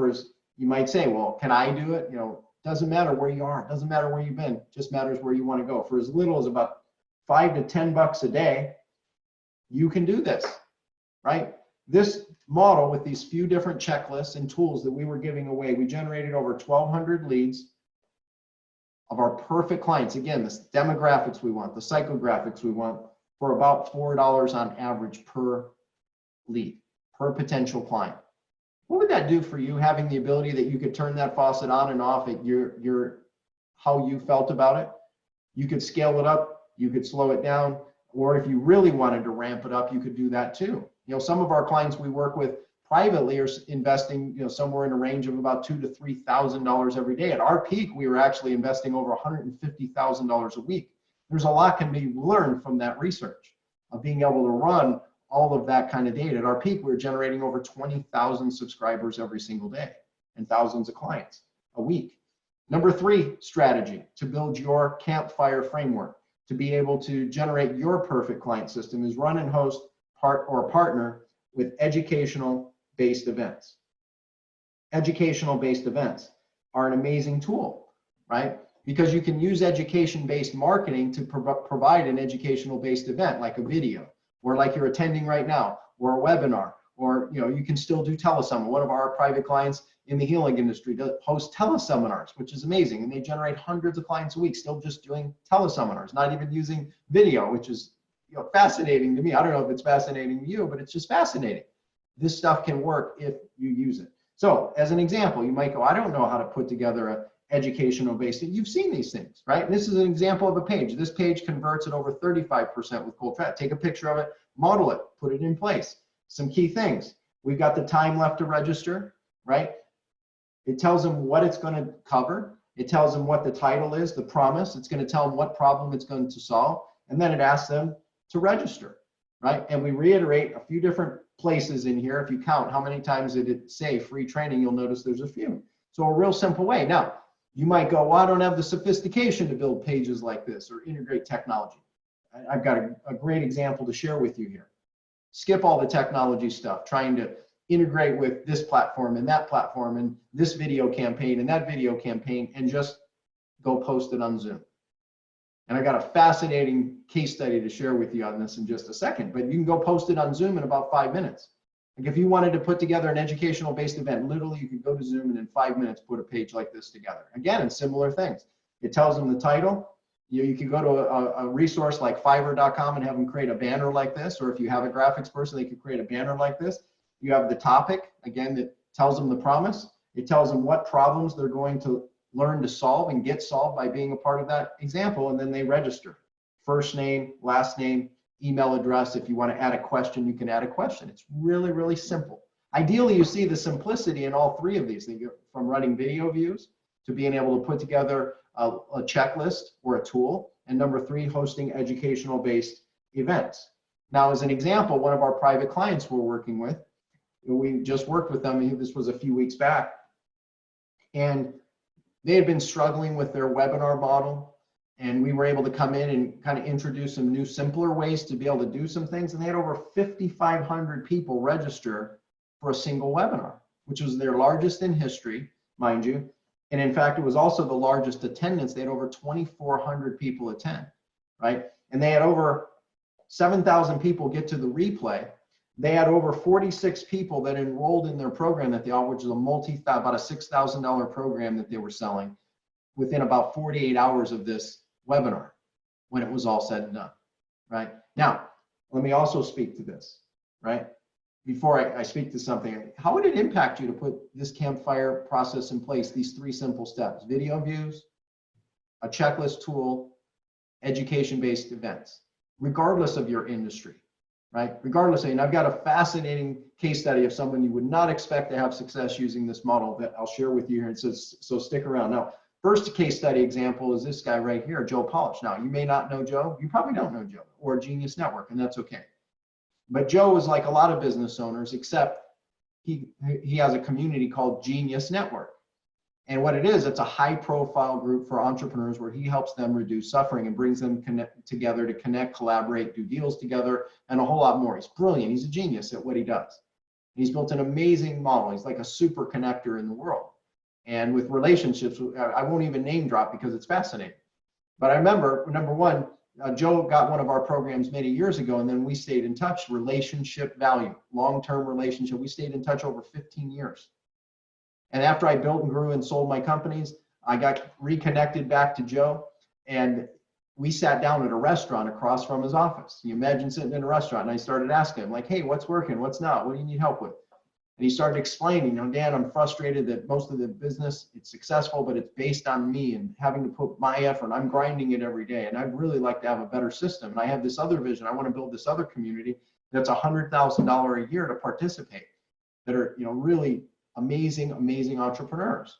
you might say, well, can I do it? Doesn't matter where you are, doesn't matter where you've been, just matters where you want to go. For as little as about $5 to $10 a day, you can do this, right? This model with these few different checklists and tools that we were giving away, we generated over 1,200 leads of our perfect clients. Again, the demographics we want, the psychographics we want, for about $4 on average per lead, per potential client. What would that do for you, having the ability that you could turn that faucet on and off at your how you felt about it? You could scale it up, you could slow it down, or if you really wanted to ramp it up, you could do that too. Some of our clients we work with privately are investing, somewhere in a range of about $2,000 to $3,000 every day. At our peak, we were actually investing over $150,000 a week. There's a lot can be learned from that research of being able to run all of that kind of data. At our peak, we were generating over 20,000 subscribers every single day and thousands of clients a week. Number 3 strategy to build your Campfire framework to be able to generate your perfect client system is run and host partner with educational-based events. Educational-based events are an amazing tool, right? Because you can use education-based marketing to provide an educational-based event like a video, or like you're attending right now, or a webinar, or you can still do telesummit. One of our private clients in the healing industry hosts teleseminars, which is amazing, and they generate hundreds of clients a week still just doing teleseminars, not even using video, which is fascinating to me. I don't know if it's fascinating to you, but it's just fascinating. this stuff can work if you use it. So as an example, you might go, I don't know how to put together a educational based. You've seen these things, right? And this is an example of a page. This page converts at over 35% with cold traffic. Take a picture of it, model it, put it in place. Some key things. We've got the time left to register, right? It tells them what it's going to cover. It tells them what the title is, the promise. It's going to tell them what problem it's going to solve. And then it asks them to register, right? And we reiterate a few different places in here. If you count how many times did it say free training, you'll notice there's a few. So a real simple way. Now, you might go, well, I don't have the sophistication to build pages like this or integrate technology. I've got a great example to share with you here. Skip all the technology stuff, trying to integrate with this platform and that platform and this video campaign and that video campaign, and just go post it on Zoom. And I got a fascinating case study to share with you on this in just a second, but you can go post it on Zoom in about 5 minutes. Like if you wanted to put together an educational based event, literally you could go to Zoom and in 5 minutes put a page like this together. Again, and similar things. It tells them the title. You can go to a resource like Fiverr.com and have them create a banner like this, or if you have a graphics person, they could create a banner like this. You have the topic, again, that tells them the promise. It tells them what problems they're going to learn to solve and get solved by being a part of that example, and then they register. First name, last name, email address. If you want to add a question, you can add a question. It's really, really simple. Ideally, you see the simplicity in all three of these things, from running video views to being able to put together a checklist or a tool, and number three, hosting educational based events. Now, as an example, one of our private clients we're working with, we just worked with them, this was a few weeks back, and they had been struggling with their webinar model, and we were able to come in and kind of introduce some new, simpler ways to be able to do some things, and they had over 5,500 people register for a single webinar, which was their largest in history, mind you, and in fact, it was also the largest attendance. They had over 2,400 people attend, right? And they had over 7,000 people get to the replay. They had over 46 people that enrolled in their program that they offered, which is about a $6,000 program that they were selling within about 48 hours of this webinar when it was all said and done, right? Now, let me also speak to this, right? Before I speak to something, how would it impact you to put this Campfire process in place, these three simple steps: video views, a checklist tool, education-based events, regardless of your industry? Right? Regardless, and I've got a fascinating case study of someone you would not expect to have success using this model that I'll share with you here. And so stick around. Now, first case study example is this guy right here, Joe Polish. Now, you may not know Joe. You probably don't know Joe or Genius Network, and that's okay. But Joe is like a lot of business owners, except he has a community called Genius Network. And what it is, it's a high-profile group for entrepreneurs where he helps them reduce suffering and brings them together to connect, collaborate, do deals together, and a whole lot more. He's brilliant. He's a genius at what he does. He's built an amazing model. He's like a super connector in the world. And with relationships, I won't even name drop because it's fascinating. But I remember, number one, Joe got one of our programs many years ago, and then we stayed in touch. Relationship value, long-term relationship. We stayed in touch over 15 years. And after I built and grew and sold my companies, I got reconnected back to Joe, and we sat down at a restaurant across from his office. You imagine sitting in a restaurant, and I started asking him, like, hey, what's working? What's not? What do you need help with? And he started explaining, you know, Dan, I'm frustrated that most of the business, it's successful, but it's based on me and having to put my effort. I'm grinding it every day, and I'd really like to have a better system. And I have this other vision. I want to build this other community that's $100,000 a year to participate, that are, you know, really amazing entrepreneurs.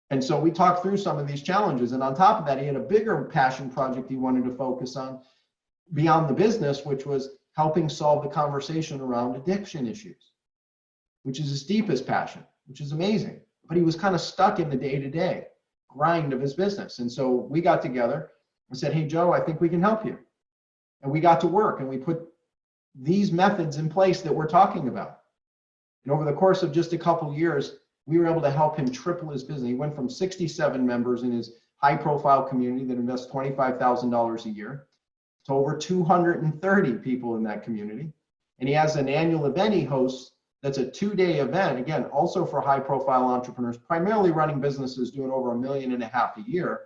And so we talked through some of these challenges, and on top of that, he had a bigger passion project he wanted to focus on beyond the business, which was helping solve the conversation around addiction issues, which is his deepest passion, which is amazing. But he was kind of stuck in the day-to-day grind of his business. And so we got together and said, hey, Joe, I think we can help you. And we got to work, and we put these methods in place that we're talking about. And over the course of just a couple of years, we were able to help him triple his business. He went from 67 members in his high-profile community that invest $25,000 a year to over 230 people in that community. And he has an annual event he hosts that's a 2-day event, again, also for high-profile entrepreneurs, primarily running businesses doing over $1.5 million a year.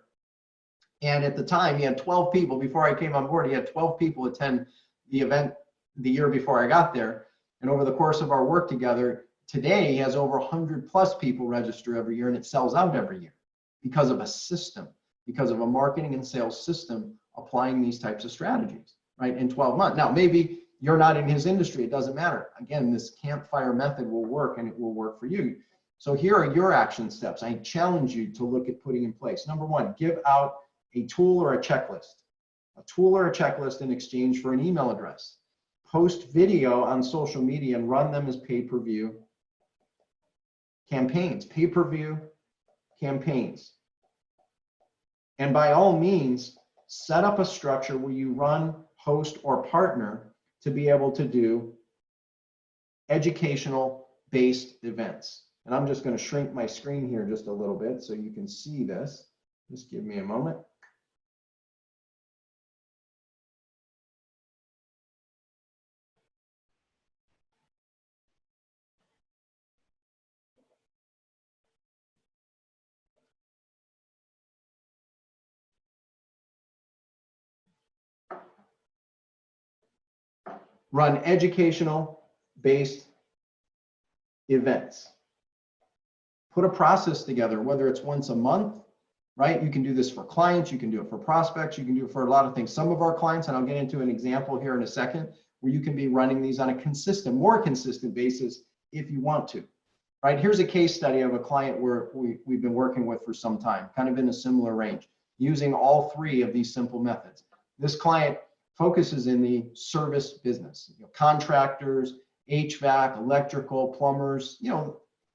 And at the time, he had 12 people. Before I came on board, he had 12 people attend the event the year before I got there. And over the course of our work together, today he has over 100 plus people register every year, and it sells out every year because of a system, because of a marketing and sales system applying these types of strategies, right, in 12 months. Now, maybe you're not in his industry, it doesn't matter. Again, this campfire method will work, and it will work for you. So here are your action steps. I challenge you to look at putting in place. Number one, give out a tool or a checklist. A tool or a checklist in exchange for an email address. Post video on social media and run them as pay-per-view campaigns. Pay-per-view campaigns. And by all means, set up a structure where you run, host, or partner to be able to do educational-based events. And I'm just going to shrink my screen here just a little bit so you can see this. Just give me a moment. Run educational-based events. Put a process together, whether it's once a month, right? You can do this for clients, you can do it for prospects, you can do it for a lot of things. Some of our clients, and I'll get into an example here in a second, where you can be running these on a consistent, more consistent basis if you want to, right? Here's a case study of a client where we've been working with for some time, kind of in a similar range, using all three of these simple methods. This client focuses in the service business, contractors, HVAC, electrical, plumbers,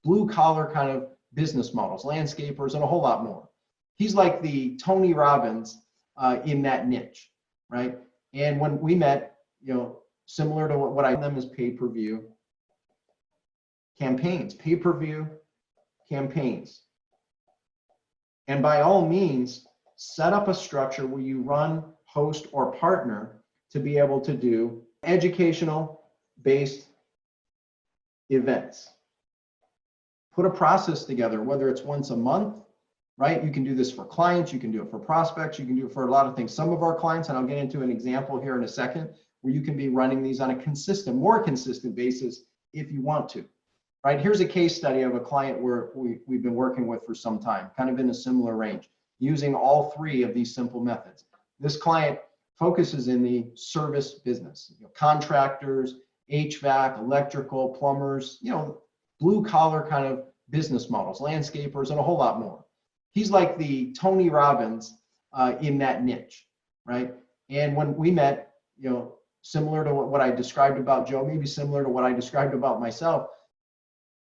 blue collar kind of business models, landscapers, and a whole lot more. He's like the Tony Robbins in that niche, right? And when we met, similar to what I them is pay-per-view campaigns, pay-per-view campaigns. And by all means, set up a structure where you run, host, or partner to be able to do educational-based events. Put a process together, whether it's once a month, right? You can do this for clients, you can do it for prospects, you can do it for a lot of things. Some of our clients, and I'll get into an example here in a second, where you can be running these on a consistent, more consistent basis if you want to, right? Here's a case study of a client where we've been working with for some time, kind of in a similar range, using all three of these simple methods. This client focuses in the service business, contractors, HVAC, electrical, plumbers, blue collar kind of business models, landscapers, and a whole lot more. He's like the Tony Robbins in that niche, right? And when we met, similar to what I described about Joe, maybe similar to what I described about myself,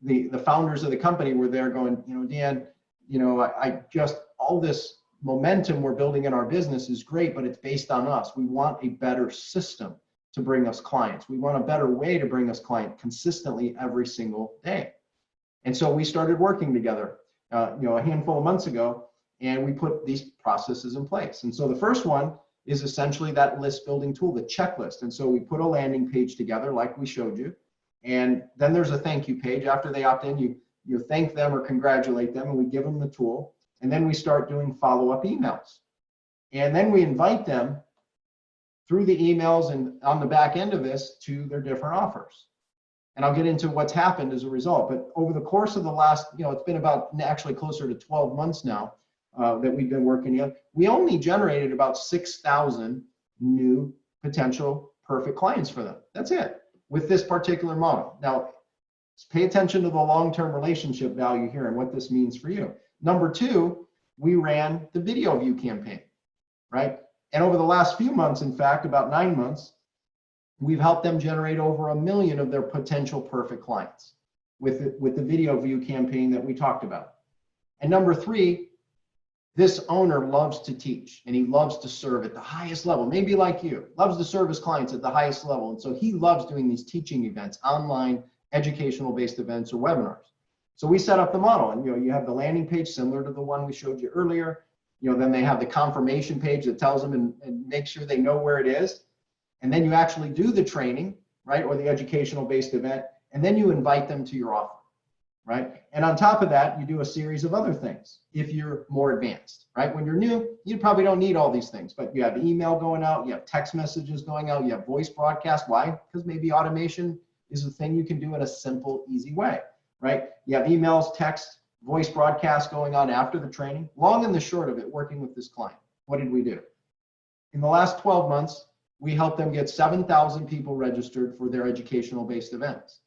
the founders of the company were there going, Dan, I just, all this momentum we're building in our business is great, but it's based on us. We want a better system to bring us clients. We want a better way to bring us clients consistently every single day. And so we started working together, a handful of months ago, and we put these processes in place. And so the first one is essentially that list building tool, the checklist. And so we put a landing page together like we showed you. And then there's a thank you page. After they opt in, you thank them or congratulate them, and we give them the tool. And then we start doing follow-up emails. And then we invite them through the emails and on the back end of this to their different offers. And I'll get into what's happened as a result. But over the course of the last, it's been about actually closer to 12 months now that we've been working in, we only generated about 6,000 new potential perfect clients for them. That's it with this particular model. Now, pay attention to the long-term relationship value here and what this means for you. Number two, we ran the video view campaign, right? And over the last few months, in fact, about 9 months, we've helped them generate over 1 million of their potential perfect clients with the video view campaign that we talked about. And number three, this owner loves to teach and he loves to serve at the highest level, maybe like you, loves to serve his clients at the highest level. And so he loves doing these teaching events, online educational-based events or webinars. So we set up the model, and you have the landing page similar to the one we showed you earlier. Then they have the confirmation page that tells them and make sure they know where it is. And then you actually do the training, right, or the educational-based event, and then you invite them to your offer, right? And on top of that, you do a series of other things if you're more advanced, right? When you're new, you probably don't need all these things, but you have email going out, you have text messages going out, you have voice broadcast. Why? Because maybe automation is a thing you can do in a simple, easy way, right? You have emails, text, voice broadcasts going on after the training. Long and the short of it, working with this client, what did we do? In the last 12 months, we helped them get 7,000 people registered for their educational-based events.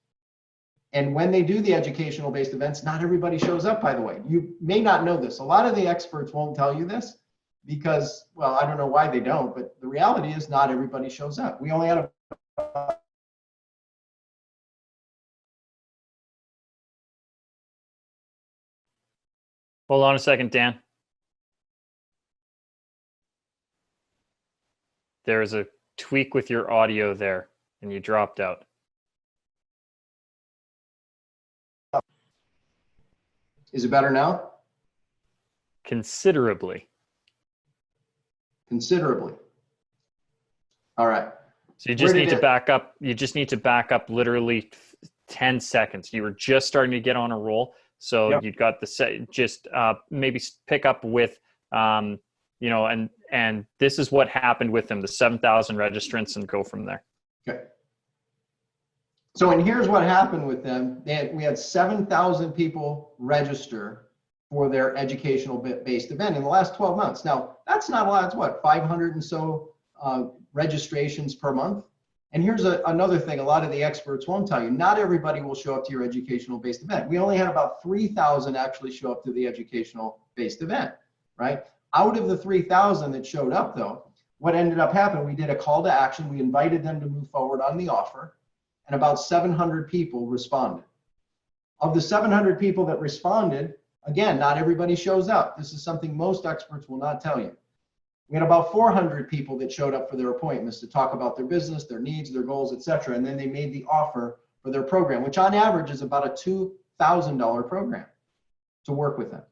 And when they do the educational-based events, not everybody shows up, by the way. You may not know this. A lot of the experts won't tell you this because, well, I don't know why they don't, but the reality is not everybody shows up. We only had a Hold on a second, Dan. There is a tweak with your audio there, and you dropped out. Is it better now? Considerably. Considerably. All right. So you just need to back up. You just need to back up literally 10 seconds. You were just starting to get on a roll. So Yep. you got the set, just maybe pick up with, you know, and this is what happened with them, the 7,000 registrants, and go from there. Okay. So, and here's what happened with them. We had 7,000 people register for their educational-based event in the last 12 months. Now, that's not a lot. It's what, 500 and so registrations per month? And here's another thing a lot of the experts won't tell you. Not everybody will show up to your educational-based event. We only had about 3,000 actually show up to the educational-based event, right? Out of the 3,000 that showed up, though, what ended up happening, we did a call to action. We invited them to move forward on the offer, and about 700 people responded. Of the 700 people that responded, again, not everybody shows up. This is something most experts will not tell you. We had about 400 people that showed up for their appointments to talk about their business, their needs, their goals, etc. And then they made the offer for their program, which on average is about a $2,000 program to work with them.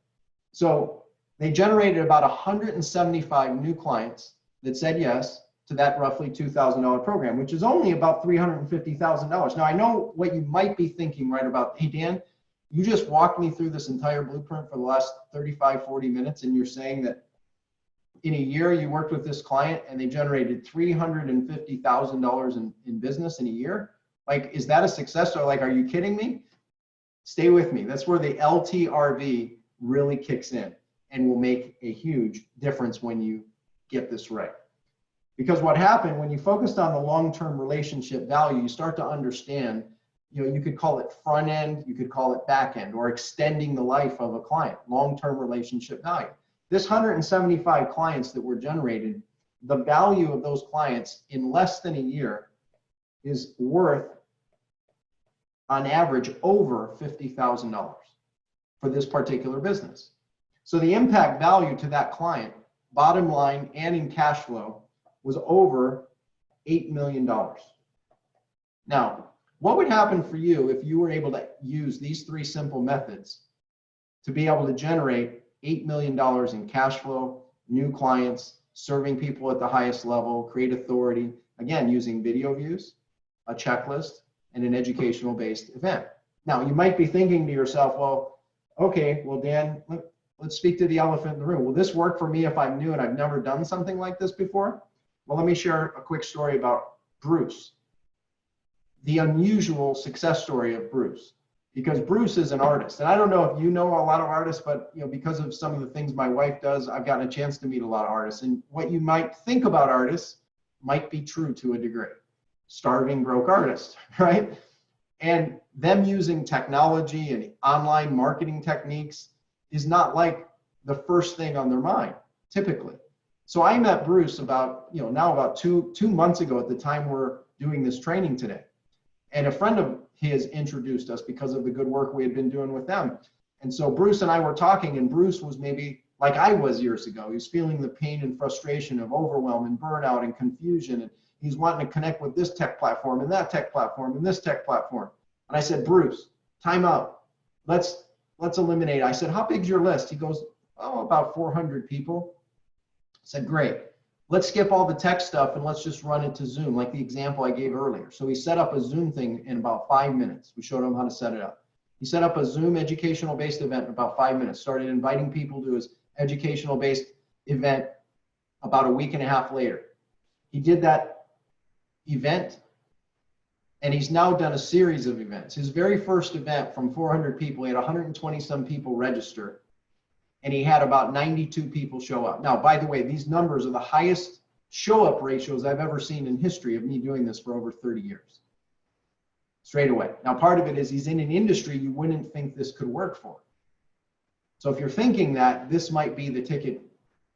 So they generated about 175 new clients that said yes to that roughly $2,000 program, which is only about $350,000. Now, I know what you might be thinking right about, hey, Dan, you just walked me through this entire blueprint for the last 35, 40 minutes, and you're saying that in a year you worked with this client and they generated $350,000 in business in a year? Like, is that a success? Or like, are you kidding me? Stay with me. That's where the LTRV really kicks in and will make a huge difference when you get this right. Because what happened when you focused on the long-term relationship value, you start to understand, you know, you could call it front end, you could call it back end, or extending the life of a client, long-term relationship value. This 175 clients that were generated, the value of those clients in less than a year is worth, on average, over $50,000 for this particular business. So the impact value to that client, bottom line and in cash flow, was over $8 million. Now, what would happen for you if you were able to use these three simple methods to be able to generate $8 million in cash flow, new clients, serving people at the highest level, create authority, again, using video views, a checklist, and an educational-based event? Now, you might be thinking to yourself, well, okay, well, Dan, let's speak to the elephant in the room. Will this work for me if I'm new and I've never done something like this before? Well, let me share a quick story about Bruce, the unusual success story of Bruce, because Bruce is an artist. And I don't know if you know a lot of artists, but you know, because of some of the things my wife does, I've gotten a chance to meet a lot of artists. And what you might think about artists might be true to a degree. Starving, broke artist, right? And them using technology and online marketing techniques is not like the first thing on their mind, typically. So I met Bruce about, you know, now about two months ago at the time we're doing this training today. And a friend of his introduced us because of the good work we had been doing with them. And so Bruce and I were talking, and Bruce was maybe like I was years ago. He was feeling the pain and frustration of overwhelm and burnout and confusion. And he's wanting to connect with this tech platform and that tech platform and this tech platform. And I said, Bruce, time out. Let's eliminate. I said, how big's your list? He goes, oh, about 400 people. I said, great. Let's skip all the tech stuff and let's just run it to Zoom, like the example I gave earlier. So he set up a Zoom thing in about 5 minutes. We showed him how to set it up. He set up a Zoom educational-based event in about 5 minutes, started inviting people to his educational-based event about a week and a half later. He did that event And he's now done a series of events. His very first event from 400 people, he had 120 some people register, and he had about 92 people show up. Now, by the way, these numbers are the highest show up ratios I've ever seen in history of me doing this for over 30 years. Straight away. Now, part of it is he's in an industry you wouldn't think this could work for. So if you're thinking that, this might be the ticket,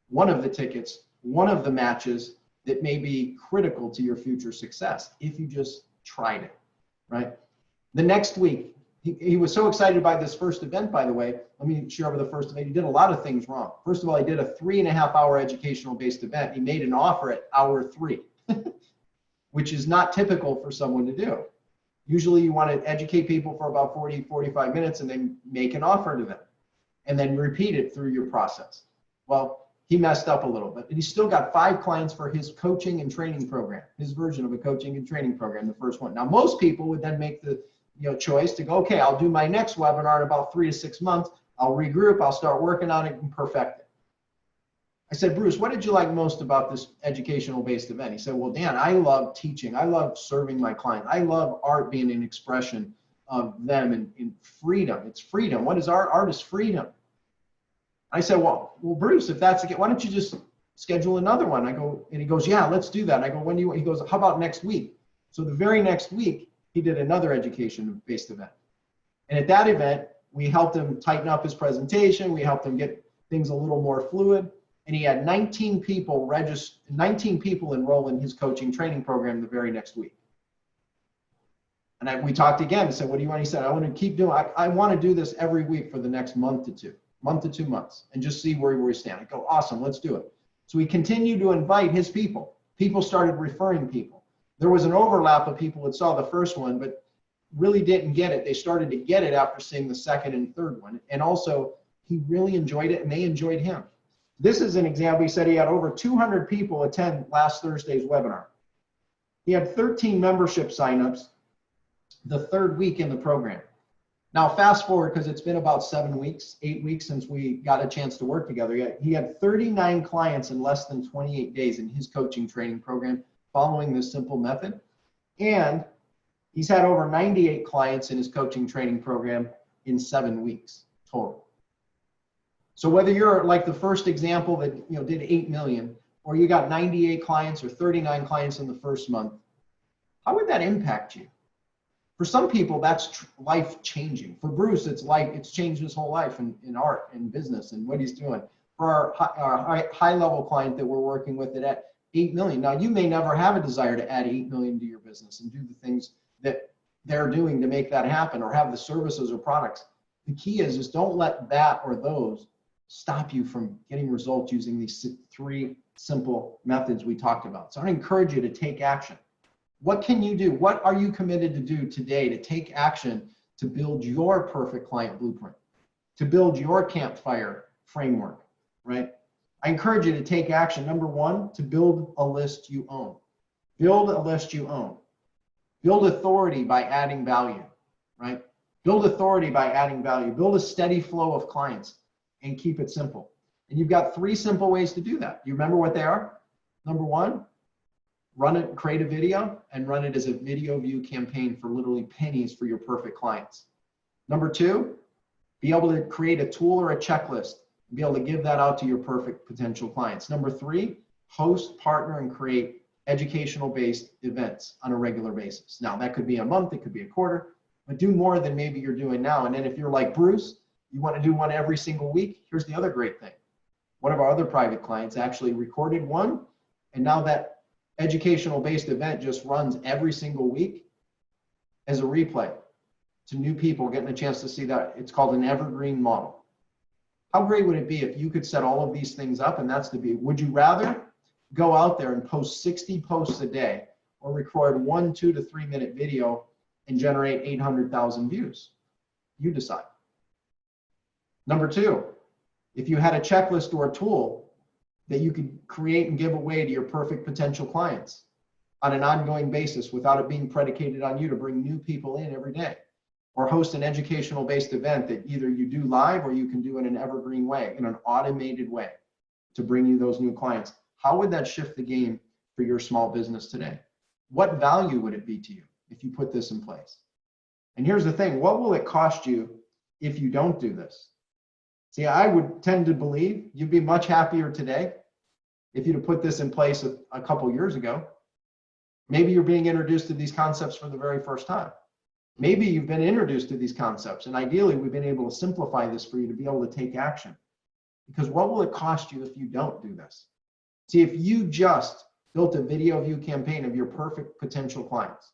one of the tickets, one of the matches that may be critical to your future success if you just tried it, right? The next week, he was so excited by this first event, by the way. Let me share over the first event. He did a lot of things wrong. First of all, he did a 3.5-hour educational based event. He made an offer at hour 3, which is not typical for someone to do. Usually you want to educate people for about 40, 45 minutes and then make an offer to them and then repeat it through your process. Well, he messed up a little bit, but he still got 5 clients for his coaching and training program, his version of a coaching and training program, the first one. Now, most people would then make the choice to go, okay, I'll do my next webinar in about 3 to 6 months. I'll regroup, I'll start working on it and perfect it. I said, Bruce, what did you like most about this educational based event? He said, well, Dan, I love teaching. I love serving my clients. I love art being an expression of them in freedom. It's freedom. What is art? Art is freedom. I said, well, Bruce, if that's the case, why don't you just schedule another one? I go, and he goes, yeah, let's do that. I go, when do you, he goes, how about next week? So the very next week, he did another education-based event. And at that event, we helped him tighten up his presentation. We helped him get things a little more fluid. And he had 19 people enroll in his coaching training program the very next week. And we talked again and said, what do you want? He said, I want to keep doing, I want to do this every week for the next month to 2 months, and just see where we stand. I go, awesome, let's do it. So we continued to invite his people. People started referring people. There was an overlap of people that saw the first one, but really didn't get it. They started to get it after seeing the second and third one. And also, he really enjoyed it, and they enjoyed him. This is an example. He said he had over 200 people attend last Thursday's webinar. He had 13 membership signups the third week in the program. Now, fast forward, because it's been about 8 weeks since we got a chance to work together. He had 39 clients in less than 28 days in his coaching training program following this simple method. And he's had over 98 clients in his coaching training program in 7 weeks total. So whether you're like the first example that did 8 million, or you got 98 clients or 39 clients in the first month, how would that impact you? For some people, that's life changing. For Bruce, it's changed his whole life in art and business and what he's doing. For our high level client that we're working with at 8 million. Now, you may never have a desire to add 8 million to your business and do the things that they're doing to make that happen, or have the services or products. The key is don't let that or those stop you from getting results using these 3 simple methods we talked about. So I encourage you to take action. What can you do? What are you committed to do today to take action to build your perfect client blueprint, to build your Campfire framework, right? I encourage you to take action. Number 1, to build a list you own. Build a list you own. Build authority by adding value, right? Build authority by adding value. Build a steady flow of clients and keep it simple. And you've got 3 simple ways to do that. You remember what they are? Number 1, run it, create a video, and run it as a video view campaign for literally pennies for your perfect clients. Number 2, be able to create a tool or a checklist and be able to give that out to your perfect potential clients. Number 3, host, partner, and create educational-based events on a regular basis. Now, that could be a month, it could be a quarter, but do more than maybe you're doing now. And then if you're like Bruce, you want to do one every single week, here's the other great thing. One of our other private clients actually recorded one, and now that educational-based event just runs every single week as a replay to new people getting a chance to see that. It's called an evergreen model. How great would it be if you could set all of these things up, and that's the beauty. Would you rather go out there and post 60 posts a day, or record 1 2 to 3 minute video and generate 800,000 views? You decide. Number 2, if you had a checklist or a tool that you could create and give away to your perfect potential clients on an ongoing basis without it being predicated on you to bring new people in every day, or host an educational based event that either you do live or you can do in an evergreen way, in an automated way to bring you those new clients. How would that shift the game for your small business today? What value would it be to you? if you put this in place. And here's the thing, what will it cost you if you don't do this? See, I would tend to believe you'd be much happier today if you'd have put this in place a couple years ago. Maybe you're being introduced to these concepts for the very first time. Maybe you've been introduced to these concepts, and ideally we've been able to simplify this for you to be able to take action. Because what will it cost you if you don't do this? See, if you just built a video view campaign of your perfect potential clients,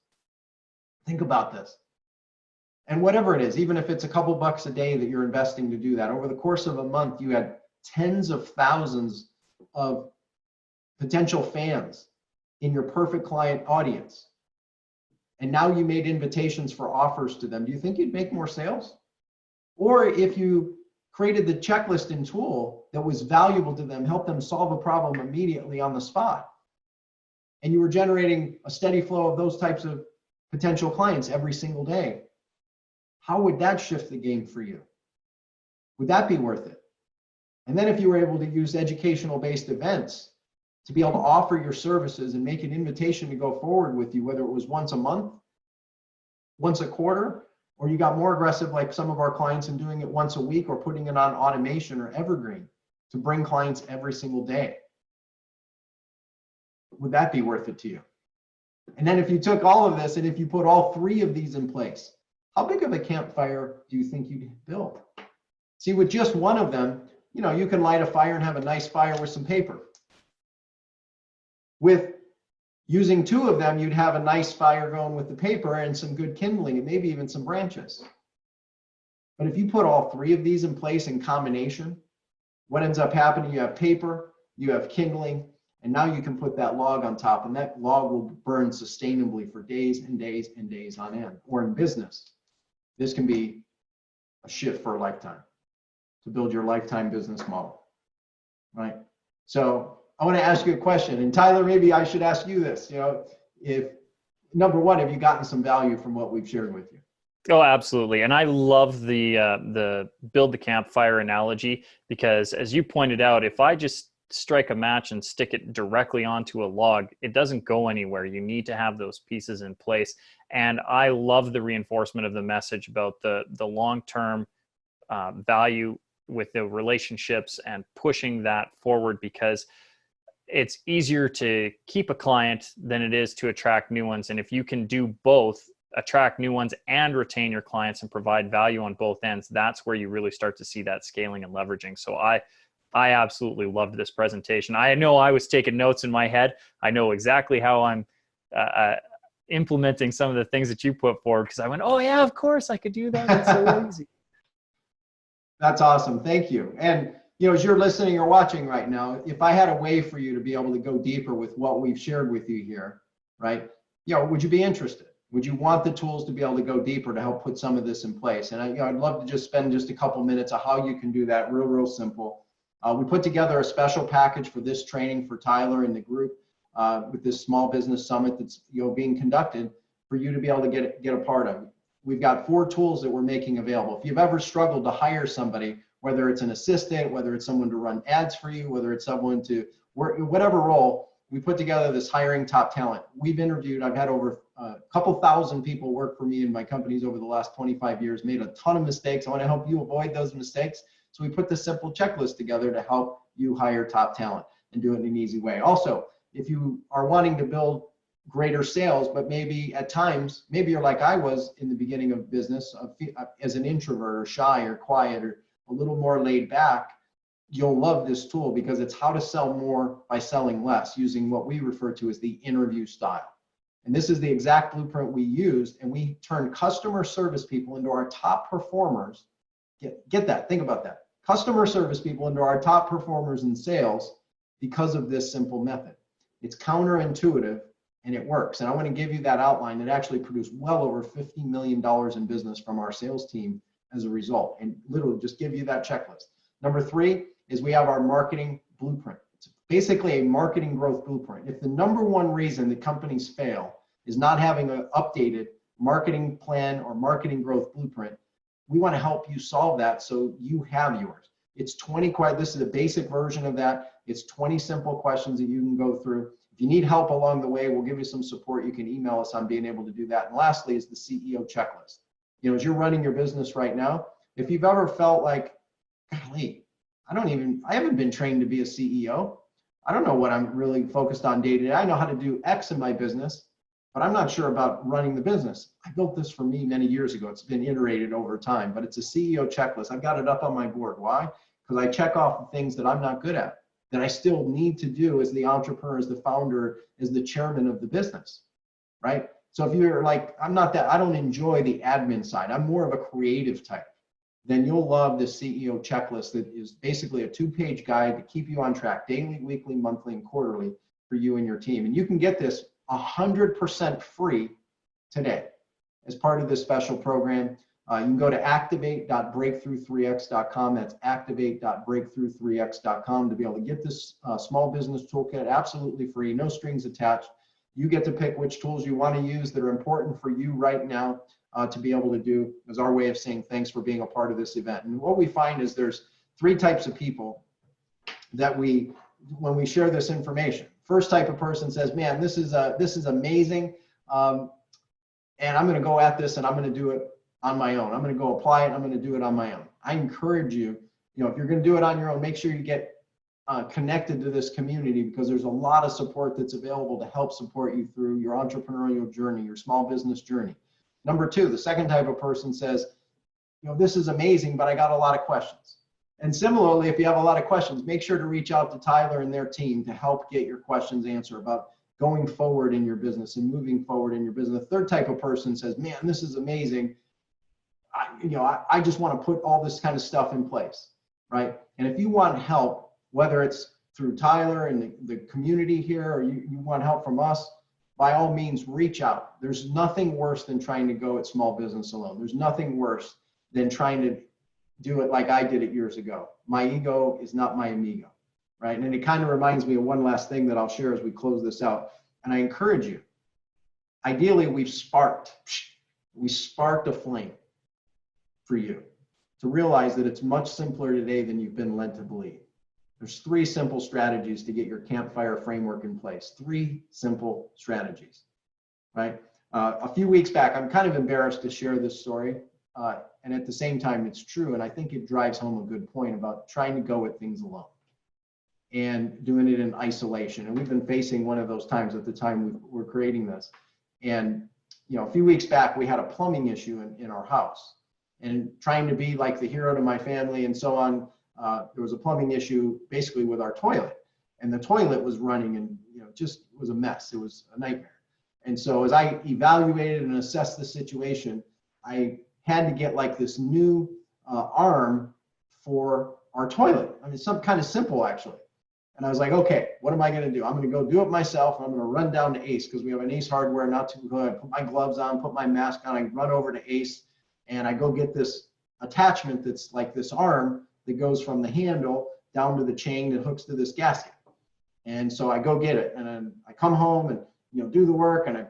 think about this. And whatever it is, even if it's a couple bucks a day that you're investing to do that, over the course of a month, you had tens of thousands of potential fans in your perfect client audience. And now you made invitations for offers to them. Do you think you'd make more sales? Or if you created the checklist and tool that was valuable to them, helped them solve a problem immediately on the spot, and you were generating a steady flow of those types of potential clients every single day, how would that shift the game for you? Would that be worth it? And then if you were able to use educational-based events to be able to offer your services and make an invitation to go forward with you, whether it was once a month, once a quarter, or you got more aggressive like some of our clients and doing it once a week, or putting it on automation or evergreen to bring clients every single day. Would that be worth it to you? And then if you took all of this and if you put all three of these in place, how big of a campfire do you think you'd build? See, with just one of them, you know, you can light a fire and have a nice fire with some paper. With using two of them, you'd have a nice fire going with the paper and some good kindling and maybe even some branches. But if you put all three of these in place in combination, what ends up happening, you have paper, you have kindling, and now you can put that log on top, and that log will burn sustainably for days and days and days on end. Or in business, this can be a shift for a lifetime to build your lifetime business model, right? So I want to ask you a question, and Tyler, maybe I should ask you this. You know, if number one, have you gotten some value from what we've shared with you? Oh, absolutely. And I love the build the campfire analogy, because as you pointed out, if I just strike a match and stick it directly onto a log, it doesn't go anywhere. You need to have those pieces in place. And I love the reinforcement of the message about the long-term value with the relationships and pushing that forward, because it's easier to keep a client than it is to attract new ones. And if you can do both, attract new ones and retain your clients and provide value on both ends, that's where you really start to see that scaling and leveraging. So I absolutely loved this presentation. I know I was taking notes in my head. I know exactly how I'm implementing some of the things that you put forward, because I went, oh yeah, of course I could do that. It's so easy. That's awesome. Thank you. And you know, as you're listening or watching right now, if I had a way for you to be able to go deeper with what we've shared with you here, right? You know, would you be interested? Would you want the tools to be able to go deeper to help put some of this in place? And I'd love to just spend just a couple minutes on how you can do that real simple. We put together a special package for this training for Tyler and the group with this small business summit that's being conducted for you to be able to get a part of. We've got 4 tools that we're making available. If you've ever struggled to hire somebody, whether it's an assistant, whether it's someone to run ads for you, whether it's someone to work, whatever role, we put together this hiring top talent. We've interviewed, I've had over a couple thousand people work for me in my companies over the last 25 years, made a ton of mistakes. I want to help you avoid those mistakes. So we put this simple checklist together to help you hire top talent and do it in an easy way. Also, if you are wanting to build greater sales, but maybe at times, maybe you're like I was in the beginning of business as an introvert or shy or quiet or a little more laid back, you'll love this tool because it's how to sell more by selling less, using what we refer to as the interview style. And this is the exact blueprint we used, and we turned customer service people into our top performers. Get that, think about that. Customer service people into our top performers in sales because of this simple method. It's counterintuitive and it works. And I want to give you that outline. It actually produced well over $50 million in business from our sales team as a result, and literally just give you that checklist. Number 3 is we have our marketing blueprint. It's basically a marketing growth blueprint. If the number one reason that companies fail is not having an updated marketing plan or marketing growth blueprint, we want to help you solve that so you have yours. It's 20 questions. This is a basic version of that. It's 20 simple questions that you can go through. If you need help along the way, we'll give you some support. You can email us on being able to do that. And lastly is the CEO checklist. You know, as you're running your business right now, if you've ever felt like, golly, I haven't been trained to be a CEO. I don't know what I'm really focused on day to day. I know how to do X in my business, but I'm not sure about running the business. I built this for me many years ago. It's been iterated over time, but it's a CEO checklist. I've got it up on my board. Why? Because I check off the things that I'm not good at, that I still need to do as the entrepreneur, as the founder, as the chairman of the business, right? So if you're like, I don't enjoy the admin side. I'm more of a creative type. Then you'll love the CEO checklist that is basically a 2-page guide to keep you on track daily, weekly, monthly, and quarterly for you and your team. And you can get this 100% free today as part of this special program. You can go to activate.breakthrough3x.com. That's activate.breakthrough3x.com to be able to get this small business toolkit absolutely free, no strings attached. You get to pick which tools you want to use that are important for you right now to be able to do, as our way of saying thanks for being a part of this event. And what we find is there's 3 types of people that when we share this information. First type of person says, man, this is amazing. And I'm going to go at this and I'm going to do it on my own. I'm going to go apply it. I'm going to do it on my own. I encourage you, if you're going to do it on your own, make sure you get connected to this community, because there's a lot of support that's available to help support you through your entrepreneurial journey, your small business journey. Number 2, the second type of person says, this is amazing, but I got a lot of questions. And similarly, if you have a lot of questions, make sure to reach out to Tyler and their team to help get your questions answered about going forward in your business and moving forward in your business. The third type of person says, man, this is amazing. I just want to put all this kind of stuff in place, right? And if you want help, whether it's through Tyler and the community here, or you want help from us, by all means, reach out. There's nothing worse than trying to go at small business alone. There's nothing worse than trying to do it like I did it years ago. My ego is not my amigo, right? And it kind of reminds me of one last thing that I'll share as we close this out. And I encourage you, ideally, we sparked a flame for you to realize that it's much simpler today than you've been led to believe. There's 3 simple strategies to get your Campfire framework in place. 3 simple strategies, right? A few weeks back, I'm kind of embarrassed to share this story. And at the same time, it's true. And I think it drives home a good point about trying to go at things alone and doing it in isolation. And we've been facing one of those times at the time we're creating this. And, a few weeks back, we had a plumbing issue in our house. And trying to be like the hero to my family and so on, there was a plumbing issue basically with our toilet. And the toilet was running and, just was a mess. It was a nightmare. And so as I evaluated and assessed the situation, I had to get like this new arm for our toilet. I mean, some kind of simple actually. And I was like, okay, what am I going to do? I'm going to go do it myself. I'm going to run down to Ace because we have an Ace Hardware not too good. I put my gloves on, put my mask on, I run over to Ace and I go get this attachment that's like this arm that goes from the handle down to the chain that hooks to this gasket. And so I go get it and then I come home and, do the work and I,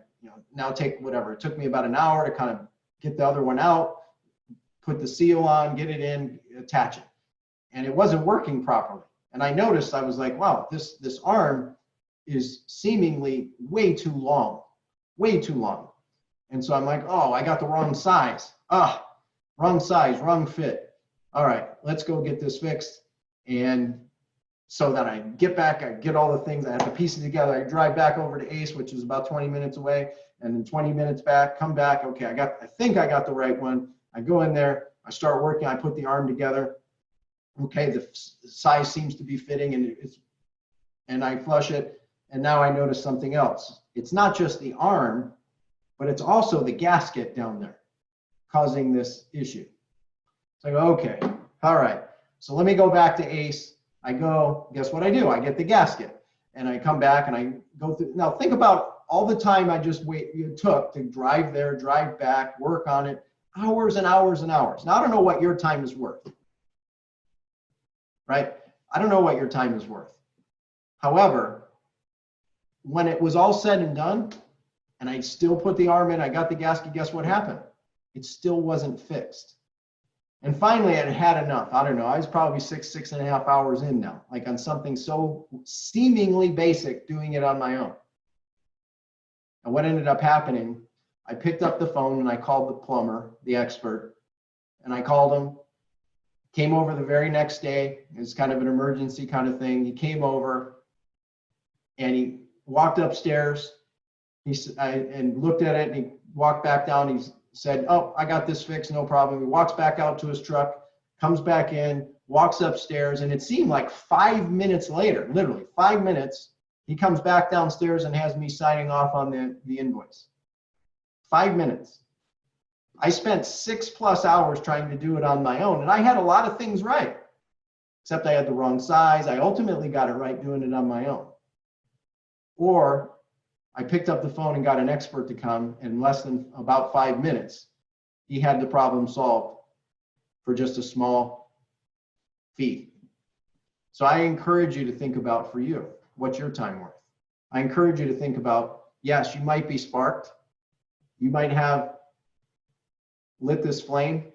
now take whatever. It took me about an hour to kind of get the other one out, put the seal on, get it in, attach it. And it wasn't working properly. And I noticed, I was like, wow, this arm is seemingly way too long. And so I'm like, oh, I got the wrong size. Wrong size, wrong fit. All right, let's go get this fixed. And so then I get back, I get all the things, I have to piece it together. I drive back over to Ace, which is about 20 minutes away, and then 20 minutes back, come back. Okay, I think I got the right one. I go in there, I start working, I put the arm together. Okay, the size seems to be fitting, and I flush it, and now I notice something else. It's not just the arm, but it's also the gasket down there causing this issue. So I go, okay, all right. So let me go back to Ace. I go, guess what I do? I get the gasket and I come back and I go through. Now think about all the time it took to drive there, drive back, work on it, hours and hours and hours. Now I don't know what your time is worth, right? I don't know what your time is worth. However, when it was all said and done and I still put the arm in, I got the gasket, guess what happened? It still wasn't fixed. And finally, I had enough. I don't know. I was probably 6.5 hours in now, like on something so seemingly basic, doing it on my own. And what ended up happening, I picked up the phone and I called the plumber, the expert, and I called him, came over the very next day. It was kind of an emergency kind of thing. He came over and he walked upstairs and looked at it, and he walked back down. He said, "Oh, I got this fixed, no problem." He walks back out to his truck, comes back in, walks upstairs, and it seemed like 5 minutes later, literally 5 minutes, he comes back downstairs and has me signing off on the invoice. 5 minutes. I spent 6+ hours trying to do it on my own, and I had a lot of things right, except I had the wrong size. I ultimately got it right doing it on my own. Or I picked up the phone and got an expert to come, and in less than about 5 minutes, he had the problem solved for just a small fee. So I encourage you to think about, for you, what's your time worth? I encourage you to think about, yes, you might be sparked. You might have lit this flame.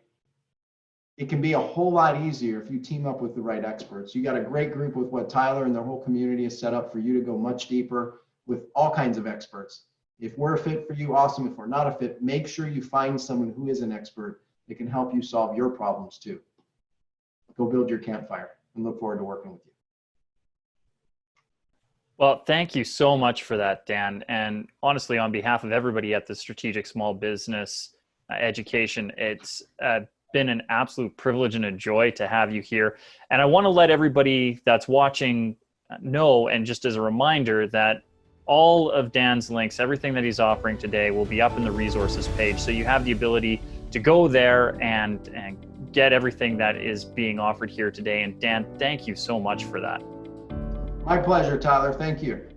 It can be a whole lot easier if you team up with the right experts. You got a great group with what Tyler and the whole community has set up for you to go much deeper with all kinds of experts. If we're a fit for you, awesome. If we're not a fit, make sure you find someone who is an expert that can help you solve your problems too. Go build your campfire, and look forward to working with you. Well, thank you so much for that, Dan. And honestly, on behalf of everybody at the Strategic Small Business Education, it's been an absolute privilege and a joy to have you here. And I want to let everybody that's watching know, and just as a reminder, that all of Dan's links, everything that he's offering today, will be up in the resources page. So you have the ability to go there and get everything that is being offered here today. And Dan, thank you so much for that. My pleasure, Tyler. Thank you.